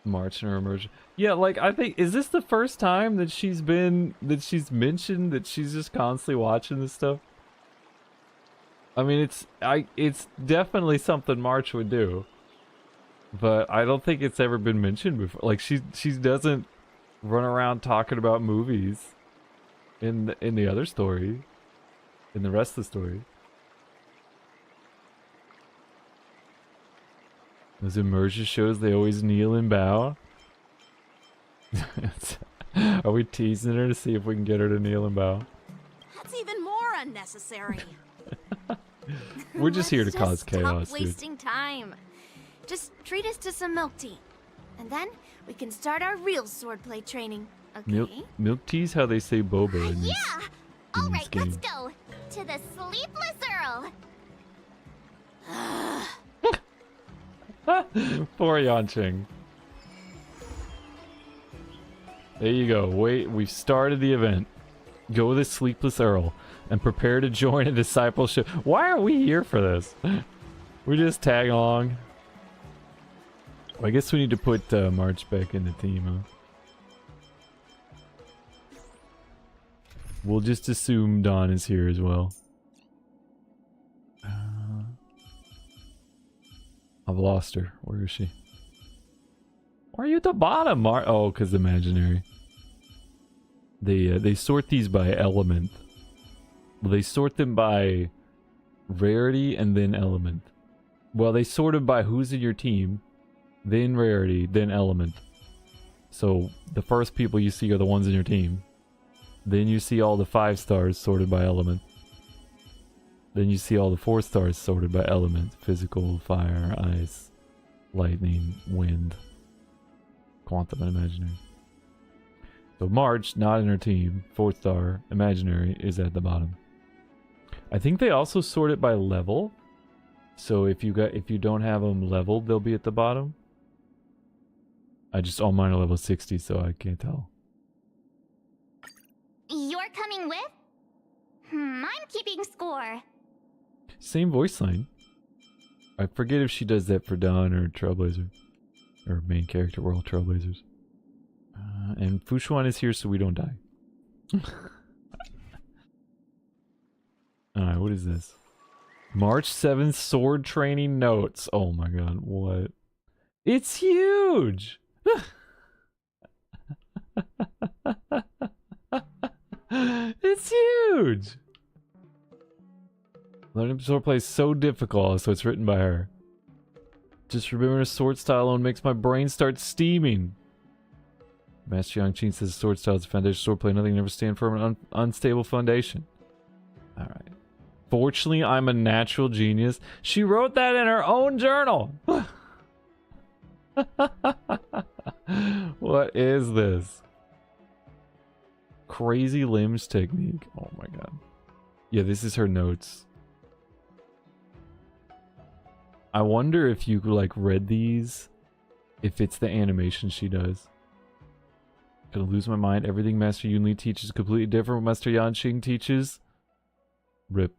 March and her immersion. Yeah, like, I think, is this the first time that she's mentioned that she's just constantly watching this stuff? I mean, it's definitely something March would do. But I don't think it's ever been mentioned before. Like, she doesn't run around talking about movies in the other story. In the rest of the story. Those immersion shows, they always kneel and bow. Are we teasing her to see if we can get her to kneel and bow? That's even more unnecessary. We're just here to Let's cause chaos, stop dude. wasting time. Just treat us to some milk tea. And then we can start our real swordplay training, okay? Milk tea's how they say boba in this, Yeah! in Alright, this game. let's go. To the Sleepless Earl. Poor Yanqing. There you go. Wait, we've started the event. Go with the Sleepless Earl and prepare to join a discipleship. Why are we here for this? We just tag along. Well, I guess we need to put March back in the team, huh? We'll just assume Dawn is here as well. I've lost her. Where is she? Why are you at the bottom, Mar? Oh, because imaginary. They sort these by element. Well, they sort them by rarity and then element. Well, they sort them by who's in your team, then rarity, then element. So the first people you see are the ones in your team. Then you see all the 5 stars sorted by element. Then you see all the 4 stars sorted by element. Physical, fire, ice, lightning, wind, quantum, and imaginary. So March, not in her team. 4th star, imaginary, is at the bottom. I think they also sort it by level. So if you don't have them leveled, they'll be at the bottom. All mine are level 60, so I can't tell. You're coming with? I'm keeping score. Same voice line. I forget if she does that for Dawn or Trailblazer. Or main character, we're all Trailblazers. And Fushuan is here so we don't die. Alright, what is this? March 7th sword training notes. Oh my god, what? It's huge! It's huge! Learning swordplay is so difficult, so it's written by her. Just remembering a sword style alone makes my brain start steaming. Master Yangqing says sword style is the foundation of swordplay. Nothing can ever stand firm on an unstable foundation. Alright. Fortunately, I'm a natural genius. She wrote that in her own journal! What is this? Crazy limbs technique. Oh my god. Yeah, this is her notes. I wonder if you like read these, if it's the animation she does. Gonna lose my mind. Everything Master Yunli teaches is completely different from what Master Yanqing teaches. Rip.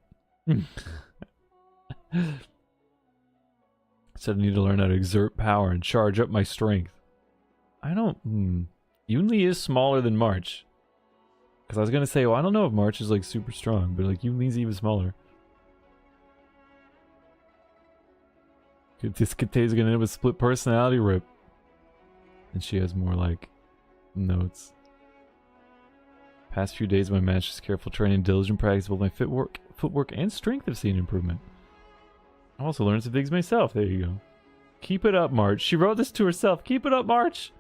Said I need to learn how to exert power and charge up my strength. I don't... Yunli is smaller than March. Because I was gonna say, well, I don't know if March is like super strong, but like Yunli's even smaller. This Kate's gonna end up with split personality, rip. And she has more like notes. Past few days of my master's careful training, diligent practice, both my footwork and strength have seen improvement. I also learned some things myself. There you go. Keep it up, March. She wrote this to herself. Keep it up, March.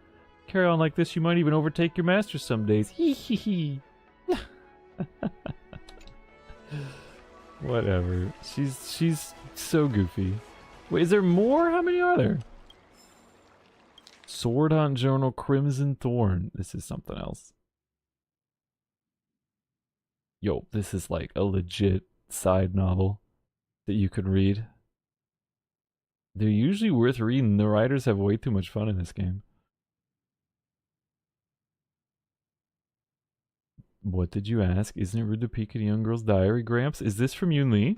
Carry on like this, you might even overtake your master some days. Hee hee hee. Whatever. She's so goofy. Wait, is there more? How many are there? Sword Hunt Journal Crimson Thorn. This is something else. Yo, this is like a legit side novel that you could read. They're usually worth reading. The writers have way too much fun in this game. What did you ask? Isn't it rude to peek at a young girl's diary, Gramps? Is this from Yunli?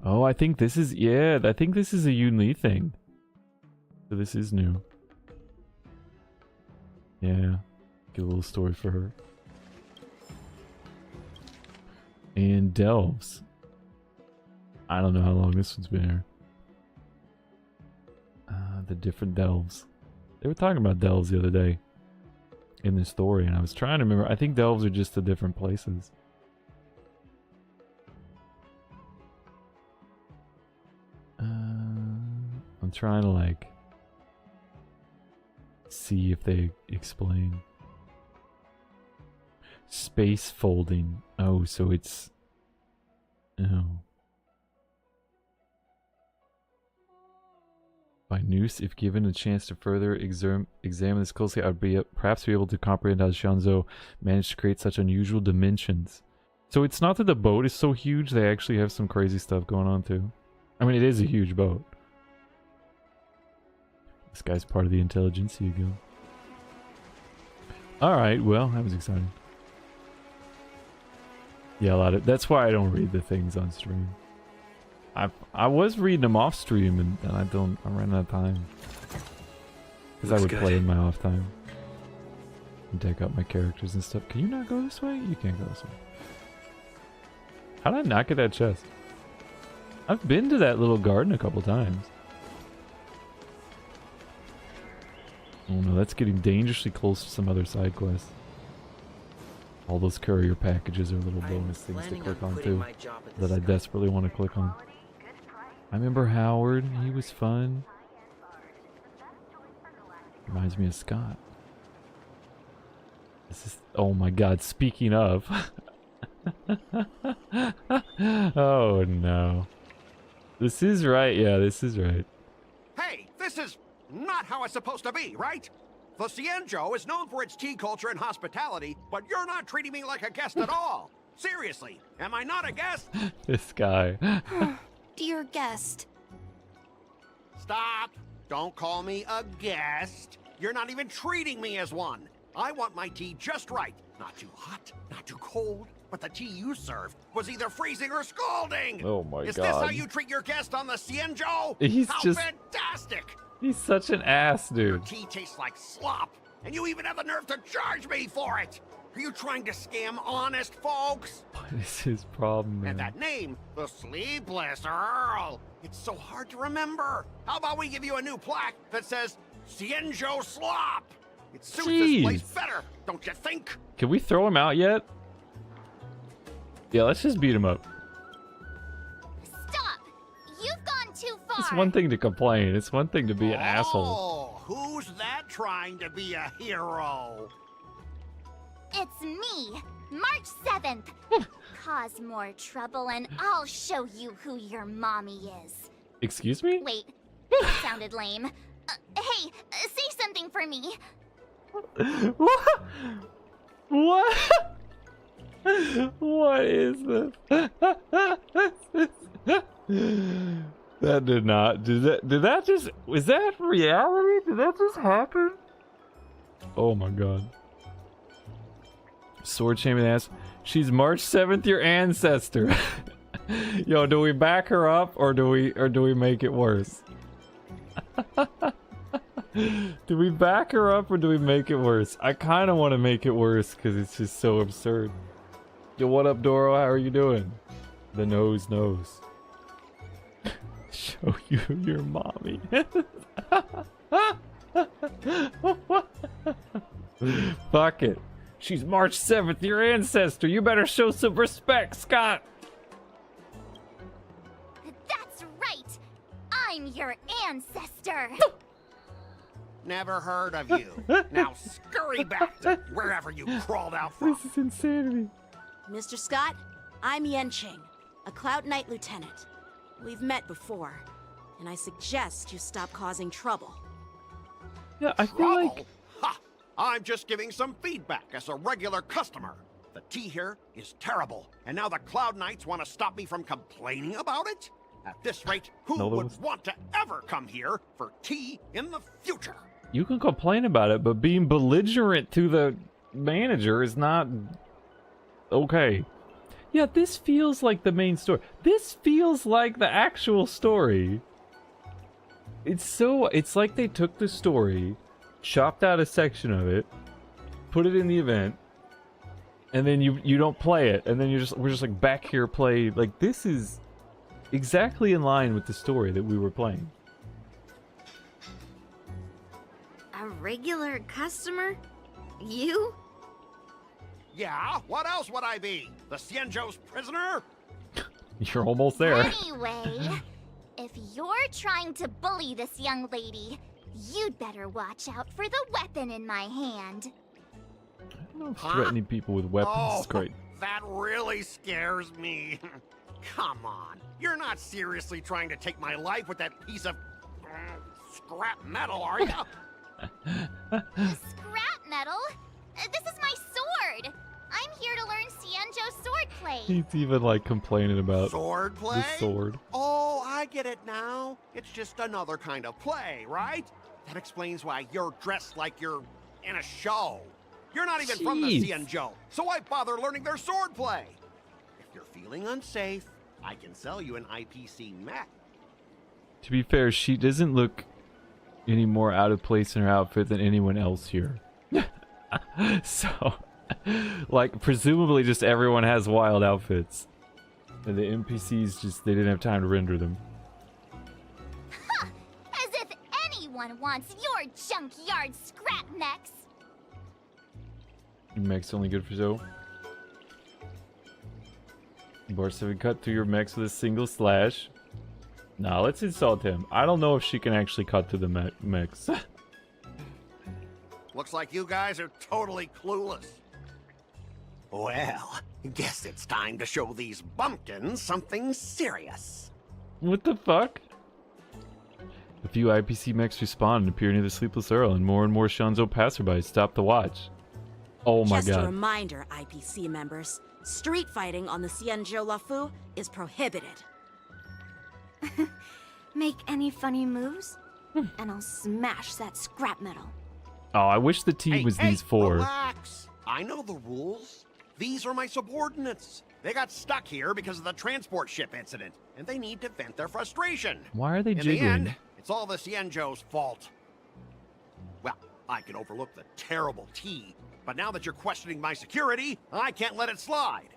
Oh, I think this is... Yeah, I think this is a Yunli thing. So this is new. Yeah. Get a little story for her. And Delves. I don't know how long this one's been here. The different Delves. They were talking about Delves the other day in this story, and I was trying to remember. I think Delves are just the different places. I'm trying to like see if they explain. Space folding. Oh, so it's... Oh. By Noose, if given a chance to further examine this closely, I would perhaps be able to comprehend how Xianzhou managed to create such unusual dimensions. So it's not that the boat is so huge, they actually have some crazy stuff going on too. I mean, it is a huge boat. This guy's part of the Intelligentsia Guild. Alright, well, that was exciting. Yeah, a lot of... That's why I don't read the things on stream. I was reading them off stream, and I ran out of time. Because I would play in my off time. And deck up my characters and stuff. Can you not go this way? You can't go this way. How did I not get that chest? I've been to that little garden a couple times. Oh no, that's getting dangerously close to some other side quests. All those courier packages are little bonus things to click on too, that I desperately want to click on. I remember Howard, he was fun. Reminds me of Scott. This is, oh my god, speaking of. Oh no. This is right, yeah, this is right. Hey, this is not how it's supposed to be, right? The Cienjo is known for its tea culture and hospitality, but you're not treating me like a guest at all. Seriously, am I not a guest? This guy. Dear guest. Stop! Don't call me a guest. You're not even treating me as one. I want my tea just right. Not too hot, not too cold, but the tea you served was either freezing or scalding. Oh my Is god. this how you treat your guest on the Cienjo? He's how just... fantastic! He's such an ass, Your dude. tea tastes like slop, and you even have the nerve to charge me for it! Are you trying to scam honest folks? What is his problem, man? And that name, the Sleepless Earl, it's so hard to remember. How about we give you a new plaque that says Cienjo Slop? It suits this place better, don't you think? Can we throw him out yet? Yeah, let's just beat him up. Stop! You've gone too far! It's one thing to complain. It's one thing to be an asshole. Oh, who's that trying to be a hero? It's me, March 7th. Cause more trouble and I'll show you who your mommy is. Excuse me? Wait, that sounded lame. Hey, say something for me. What? What? What is this? That did not. Did that just... Was that reality? Did that just happen? Oh my god. Sword Champion asks, she's March 7th, your ancestor. Yo, do we back her up or do we make it worse? Do we back her up or do we make it worse? I kind of want to make it worse because it's just so absurd. Yo, what up, Doro? How are you doing? The nose knows. Show you your mommy. Fuck it. She's March 7th, your ancestor. You better show some respect, Scott. That's right. I'm your ancestor. Never heard of you. Now scurry back to wherever you crawled out from. This is insanity. Mr. Scott, I'm Yenching, a Cloud Knight lieutenant. We've met before, and I suggest you stop causing trouble. Yeah, I feel like... Trouble? Ha! I'm just giving some feedback as a regular customer. The tea here is terrible, and now the Cloud Knights want to stop me from complaining about it? At this rate, who would want to ever come here for tea in the future? You can complain about it, but being belligerent to the manager is not okay. Yeah, this feels like the main story. This feels like the actual story. It's like they took the story, chopped out a section of it, put it in the event, and then you don't play it, and then we're just like back here play. Like, this is exactly in line with the story that we were playing. A regular customer? You? Yeah, what else would I be? The Cienjo's prisoner? You're almost there. Anyway, if you're trying to bully this young lady, you'd better watch out for the weapon in my hand. I don't know if threatening people with weapons is great. That really scares me. Come on, you're not seriously trying to take my life with that piece of scrap metal, are you? Scrap metal? This is my sword! I'm here to learn Cienjo swordplay. He's even like complaining about Sword play? the sword. Oh, I get it now. It's just another kind of play, right? That explains why you're dressed like you're in a show. You're not even from the Cienjo, so why bother learning their sword play? If you're feeling unsafe, I can sell you an IPC mech. To be fair, she doesn't look any more out of place in her outfit than anyone else here. So, like, presumably just everyone has wild outfits. And the NPCs just, they didn't have time to render them. Ha! As if anyone wants your junkyard scrap mechs! Mech's only good for Zoe. Bar 7 cut through your mechs with a single slash. Nah, let's insult him. I don't know if she can actually cut through the mechs. Looks like you guys are totally clueless. Well, guess it's time to show these bumpkins something serious. What the fuck? A few IPC mechs respawn and appear near the Sleepless Earl, and more Shanzou passerbys stop to watch. Oh my Just a god. reminder, IPC members, street fighting on the Xianzhou Lafu is prohibited. Make any funny moves, and I'll smash that scrap metal. Oh, I wish the team was these four. Relax. I know the rules. These are my subordinates. They got stuck here because of the transport ship incident, and they need to vent their frustration. Why are they In jiggling? the end, it's all the Xianzhou's fault. Well, I can overlook the terrible tea, but now that you're questioning my security, I can't let it slide.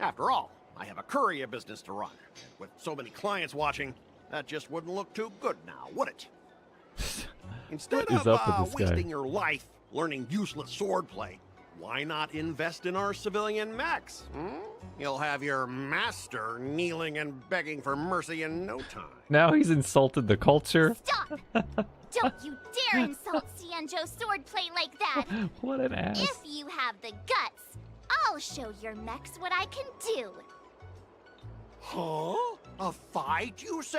After all, I have a courier business to run. With so many clients watching, that just wouldn't look too good now, would it? Instead What is up with of this guy? wasting your life learning useless swordplay, why not invest in our civilian mechs? You'll have your master kneeling and begging for mercy in no time. Now he's insulted the culture. Stop! Don't you dare insult Xianzhou swordplay like that! What an ass. If you have the guts, I'll show your mechs what I can do. Huh? A fight, you say?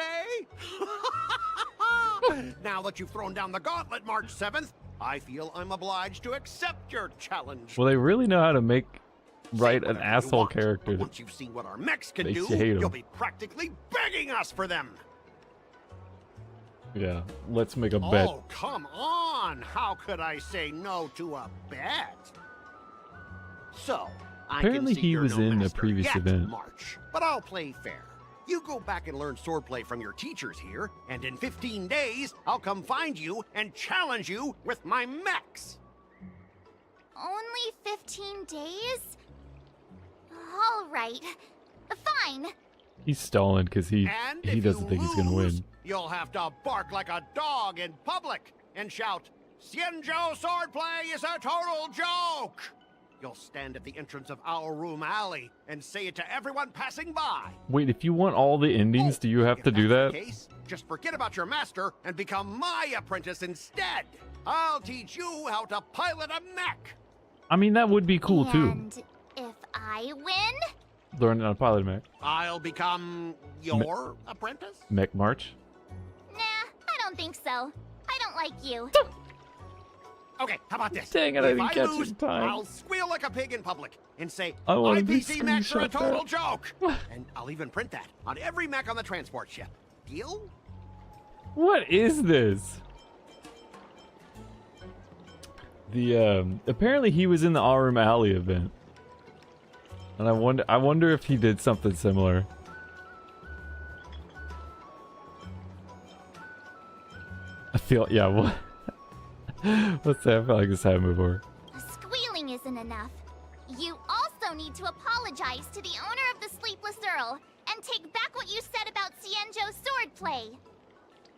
Now that you've thrown down the gauntlet, March 7th, I feel I'm obliged to accept your challenge. Well, they really know how to make Say an whatever you asshole want, character. but once you've seen what our mechs can Makes do, you hate 'em. you'll be practically begging us for them. Yeah, let's make a bet. Oh, come on! How could I say no to a bet? So, Apparently I can see he you're was no in the master previous yet, event. March, but I'll play fair. You go back and learn swordplay from your teachers here, and in 15 days, I'll come find you and challenge you with my mechs. Only 15 days? All right. Fine. He's stalling because he And if doesn't you think he's gonna lose, win. You'll have to bark like a dog in public and shout, "Xianzhou swordplay is a total joke!" You'll stand at the entrance of our room alley and say it to everyone passing by. Wait, if you want all the endings, do you have If to do that's that? the case, just forget about your master and become my apprentice instead. I'll teach you how to pilot a mech. I mean, that would be cool too. And if I win? Learn how to pilot a mech. I'll become your apprentice? Mech March. Nah, I don't think so. I don't like you. Okay, how about this? Dang it, I If didn't catch it lose, in time. I'll squeal like a pig in public and say, I wanted to IPC mechs are a screenshot total that. joke. And I'll even print that on every mech on the transport ship. Deal? What is this? The apparently he was in the Aurum Alley event. And I wonder if he did something similar. I feel, yeah, what? What's that? I feel like this happened before. Squealing isn't enough. You also need to apologize to the owner of the Sleepless Earl and take back what you said about Xianzhou swordplay.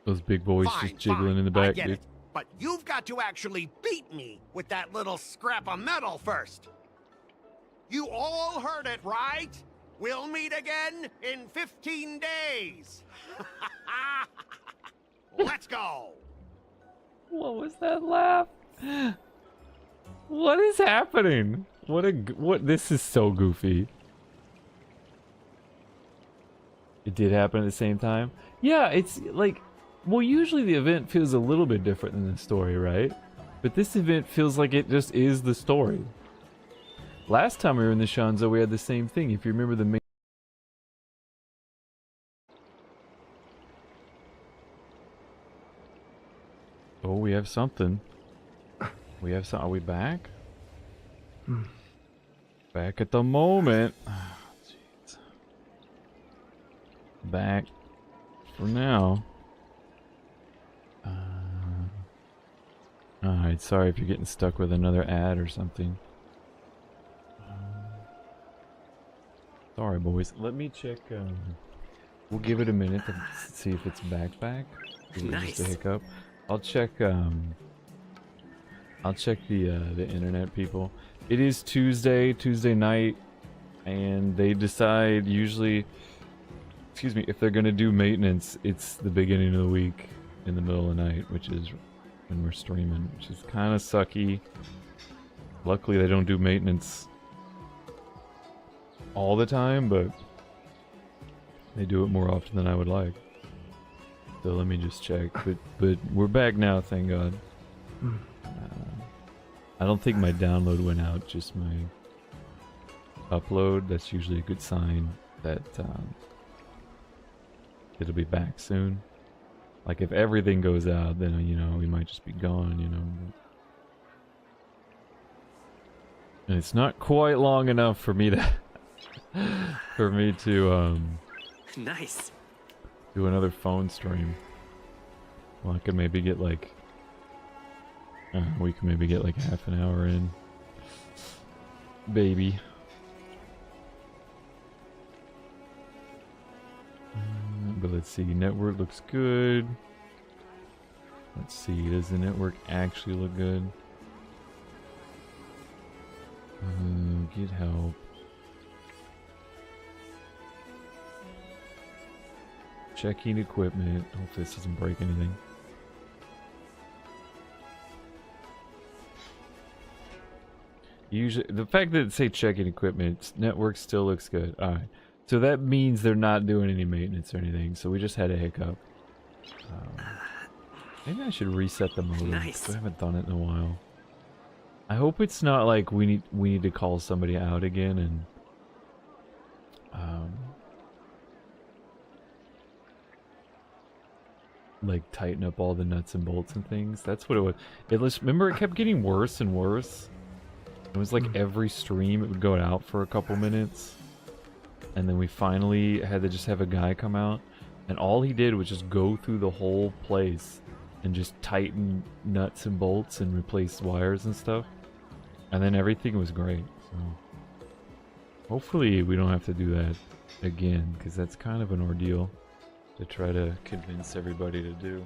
Those big boys Fine, just jiggling fine, in the I back, get dude. it. But you've got to actually beat me with that little scrap of metal first. You all heard it, right? We'll meet again in 15 days. Let's go. What was that laugh? What is happening? What? This is so goofy. It did happen at the same time. Yeah, it's like, well, usually the event feels a little bit different than the story, right? But this event feels like it just is the story. Last time we were in the Shanzou, we had the same thing. If you remember the main. Oh, we have something. We have some. Are we back? Back at the moment. Ah, jeez. Back for now. Alright, sorry if you're getting stuck with another ad or something. Sorry Sorry, boys. Let me check. We'll give it a minute to see if it's back. Nice. Just a hiccup. I'll check. I'll check the internet people. It is Tuesday night, and they decide usually. Excuse me. If they're gonna do maintenance, it's the beginning of the week in the middle of the night, which is when we're streaming, which is kind of sucky. Luckily, they don't do maintenance all the time, but they do it more often than I would like. So let me just check. But we're back now, thank God. I don't think my download went out, just my upload. That's usually a good sign that it'll be back soon. Like if everything goes out, then you know we might just be gone, you know. And it's not quite long enough for me to Nice. do another phone stream. Well, I could maybe get like we can maybe get like half an hour in. Baby. But let's see, network looks good. Let's see, does the network actually look good? Get help. Checking equipment. Hopefully this doesn't break anything. Usually, the fact that it say checking equipment, network still looks good. Alright. So that means they're not doing any maintenance or anything. So we just had a hiccup. Maybe I should reset the modem. Nice. I haven't done it in a while. I hope it's not like we need to call somebody out again and like tighten up all the nuts and bolts and things. That's what it was. Remember, it kept getting worse and worse. It was like every stream it would go out for a couple minutes, and then we finally had to just have a guy come out, and all he did was just go through the whole place and just tighten nuts and bolts and replace wires and stuff, and then everything was great. So hopefully we don't have to do that again, because that's kind of an ordeal to try to convince everybody to do.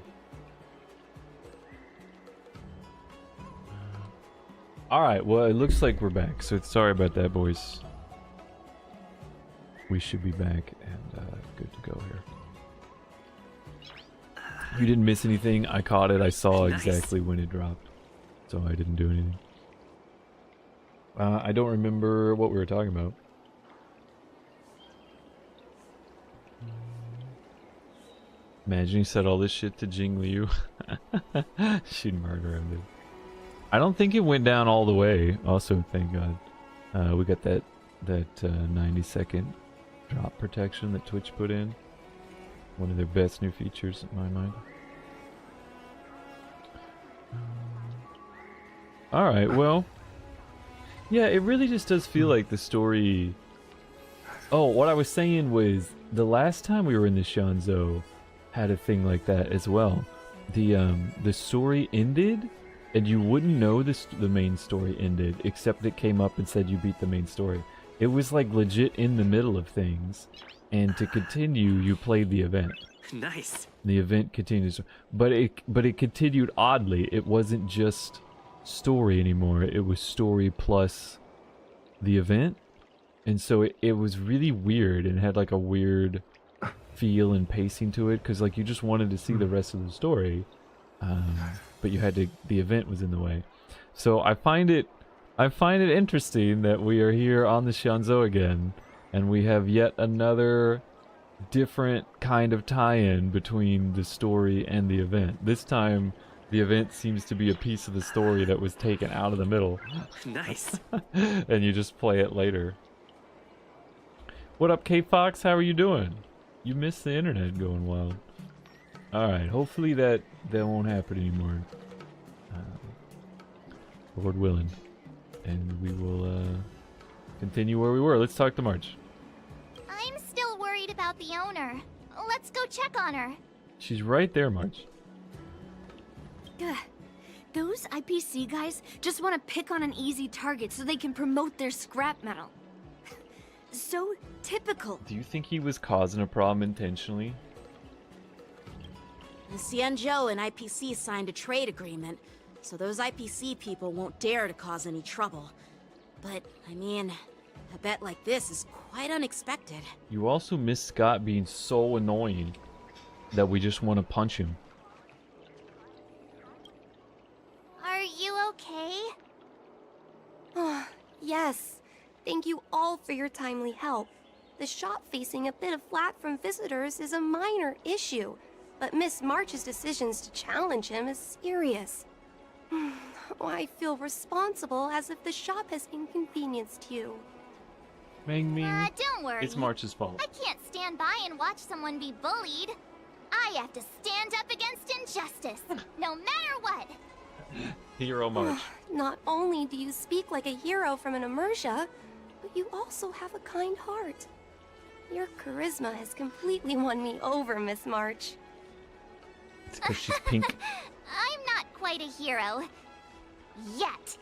Alright, well, it looks like we're back, so sorry about that, boys. We should be back and good to go here. You didn't miss anything. I caught it. I saw exactly when it dropped, so I didn't do anything. I don't remember what we were talking about. Imagine you said all this shit to Jing Liu. She'd murder him, dude. I don't think it went down all the way. Also, thank God. We got that 90-second drop protection that Twitch put in. One of their best new features in my mind. Alright, well. Yeah, it really just does feel like the story... Oh, what I was saying was, the last time we were in the Shanzhou had a thing like that as well. The story ended, and you wouldn't know the main story ended, except it came up and said you beat the main story. It was like legit in the middle of things, and to continue, you played the event. Nice. The event continues, but it continued oddly. It wasn't just story anymore. It was story plus the event, and so it was really weird and had like a weird feel and pacing to it, because like you just wanted to see the rest of the story, but you had to. The event was in the way, so I find it interesting that we are here on the Shanzhou again, and we have yet another different kind of tie-in between the story and the event. This time, the event seems to be a piece of the story that was taken out of the middle. Nice. And you just play it later. What up, K-Fox? How are you doing? You missed the internet going wild. Alright, hopefully that won't happen anymore. Lord willing. And we will continue where we were. Let's talk to March. I'm still worried about the owner. Let's go check on her. She's right there, March. Ugh. Those IPC guys just want to pick on an easy target so they can promote their scrap metal. So, typical. Do you think he was causing a problem intentionally? The Xianzhou and IPC signed a trade agreement, so those IPC people won't dare to cause any trouble. But, I mean, a bet like this is quite unexpected. You also miss Scott being so annoying that we just want to punch him. Are you okay? Yes. Thank you all for your timely help. The shop facing a bit of flack from visitors is a minor issue, but Miss March's decisions to challenge him is serious. I feel responsible as if the shop has inconvenienced you. Ming Ming. Don't worry. It's March's fault. I can't stand by and watch someone be bullied. I have to stand up against injustice, no matter what. Hero March. Not only do you speak like a hero from an immersia, but you also have a kind heart. Your charisma has completely won me over, Miss March. It's because she's pink. I'm not quite a hero. Yet.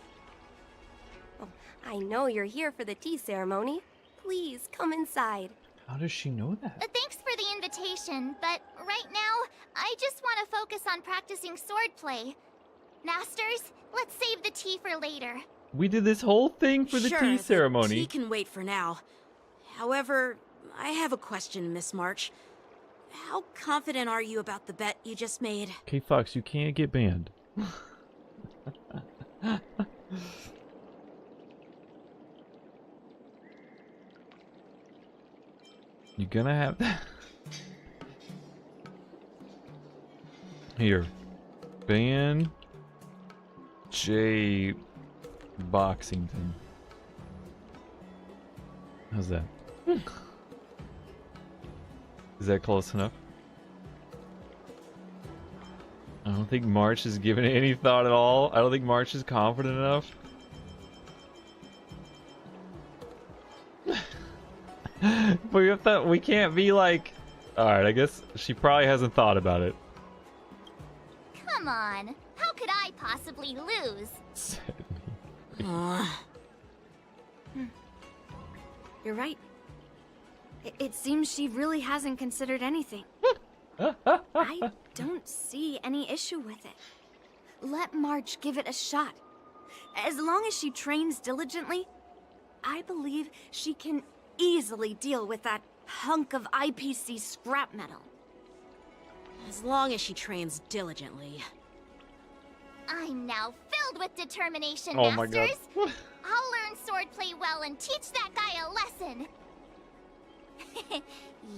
Oh, I know you're here for the tea ceremony. Please come inside. How does she know that? Thanks for the invitation, but right now, I just want to focus on practicing swordplay. Masters, let's save the tea for later. We did this whole thing for the Sure, tea ceremony. The tea can wait for now. However, I have a question, Miss March. How confident are you about the bet you just made? Okay, Fox, you can't get banned. You're gonna have that. Here. Ban J Boxington. How's that? Is that close enough? I don't think March is giving it any thought at all. I don't think March is confident enough. But we can't be like... Alright, I guess she probably hasn't thought about it. Come on, how could I possibly lose? You're right. It seems she really hasn't considered anything. I don't see any issue with it. Let March give it a shot. As long as she trains diligently, I believe she can easily deal with that hunk of IPC scrap metal. As long as she trains diligently. I'm now filled with determination, Oh my God. Masters. I'll learn swordplay well and teach that guy a lesson.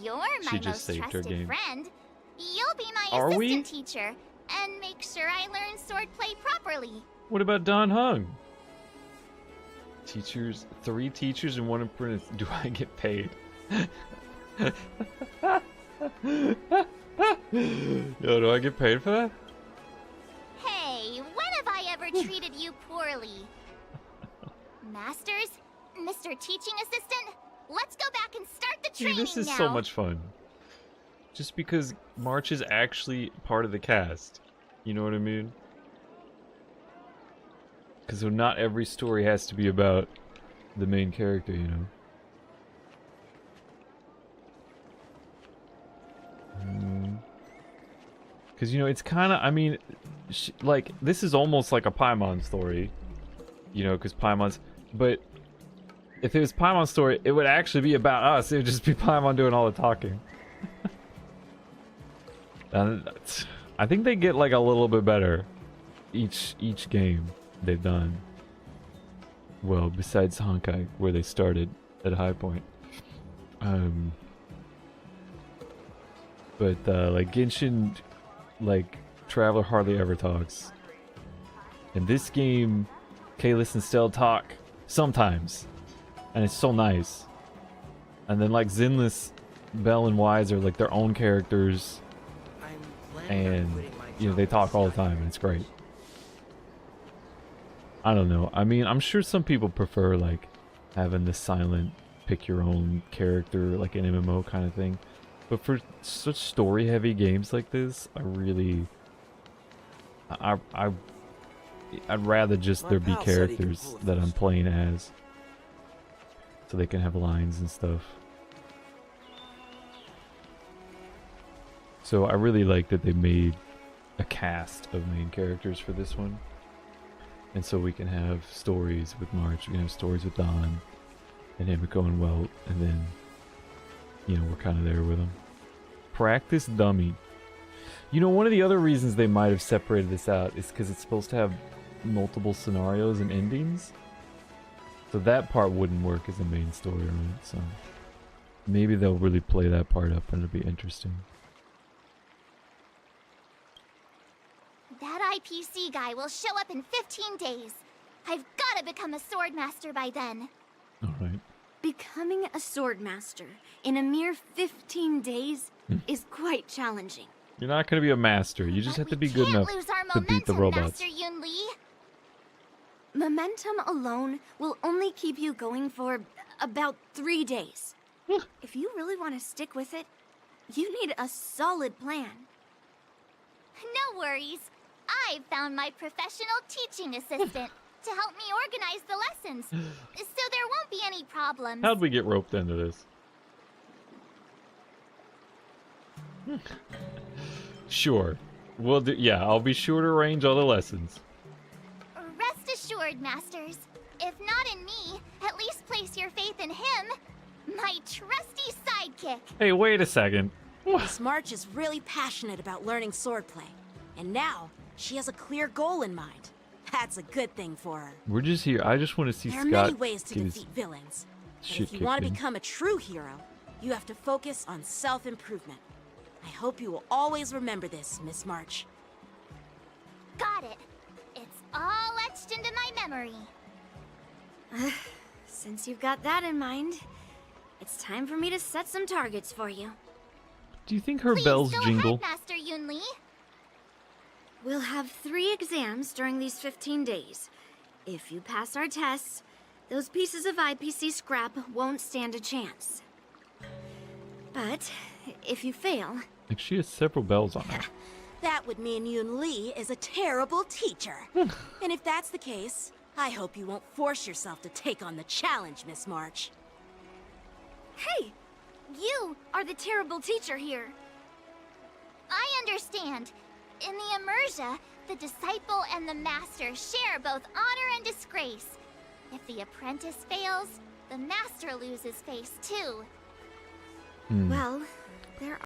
You're my She just most saved her trusted game. friend. You'll be my Are we? assistant teacher and make sure I learn swordplay properly. What about Don Hung? Teachers, 3 teachers and 1 apprentice. Do I get paid? Yo, do I get paid for that? Hey, when have I ever treated you poorly? Masters, Mr. Teaching Assistant, let's go back and start the Dude, training this is now. so much fun. Just because March is actually part of the cast. You know what I mean? Because not every story has to be about the main character, you know? Because, you know, it's kind of, I mean, like, this is almost like a Paimon story. You know, because Paimon's... But if it was Paimon's story, it would actually be about us. It would just be Paimon doing all the talking. And I think they get, like, a little bit better each game they've done. Well, besides Honkai, where they started at High Point. But, like, Genshin, like, Traveler hardly ever talks. In this game, Kalis and Stell talk sometimes. And it's so nice. And then, like, Zenless, Bell, and Wise are, like, their own characters. And, you know, they talk all the time, and it's great. I don't know. I mean, I'm sure some people prefer, like, having the silent, pick your own character, like an MMO kind of thing. But for such story-heavy games like this, I really... I'd rather just there be characters that I'm playing as. So they can have lines and stuff. So I really like that they made a cast of main characters for this one. And so we can have stories with March, we can have stories with Don, and Himiko and Welt, and then, you know, we're kind of there with them. Practice dummy. You know, one of the other reasons they might have separated this out is because it's supposed to have multiple scenarios and endings. So that part wouldn't work as the main story, right? So maybe they'll really play that part up and it'll be interesting. That IPC guy will show up in 15 days. I've gotta become a sword master by then. Alright. Becoming a sword master in a mere 15 days is quite challenging. You're not going to be a master. You just have to be good enough to beat the robots. Master Yun Li. Momentum alone will only keep you going for about 3 days. If you really want to stick with it, you need a solid plan. No worries. I found my professional teaching assistant to help me organize the lessons, so there won't be any problems. How'd we get roped into this? Sure. We'll do, yeah, I'll be sure to arrange all the lessons. Rest assured, Masters. If not in me, at least place your faith in him, my trusty sidekick. Hey, wait a second. Miss March is really passionate about learning swordplay, and now she has a clear goal in mind. That's a good thing for her. We're just here. I just want to see There are Scott many ways to get his defeat villains. But shit if you kicked want to in. become a true hero, you have to focus on self-improvement. I hope you will always remember this, Miss March. Got it. It's all etched into my memory. Since you've got that in mind, it's time for me to set some targets for you. Do you think her Please bells go jingle? ahead, Master Yun Li. We'll have 3 exams during these 15 days. If you pass our tests, those pieces of IPC scrap won't stand a chance. But if you fail... Like, she has several bells on her. That would mean Yun Li is a terrible teacher. And if that's the case, I hope you won't force yourself to take on the challenge, Miss March. Hey! You are the terrible teacher here. I understand. In the Immersia, the disciple and the master share both honor and disgrace. If the apprentice fails, the master loses face too. Well, there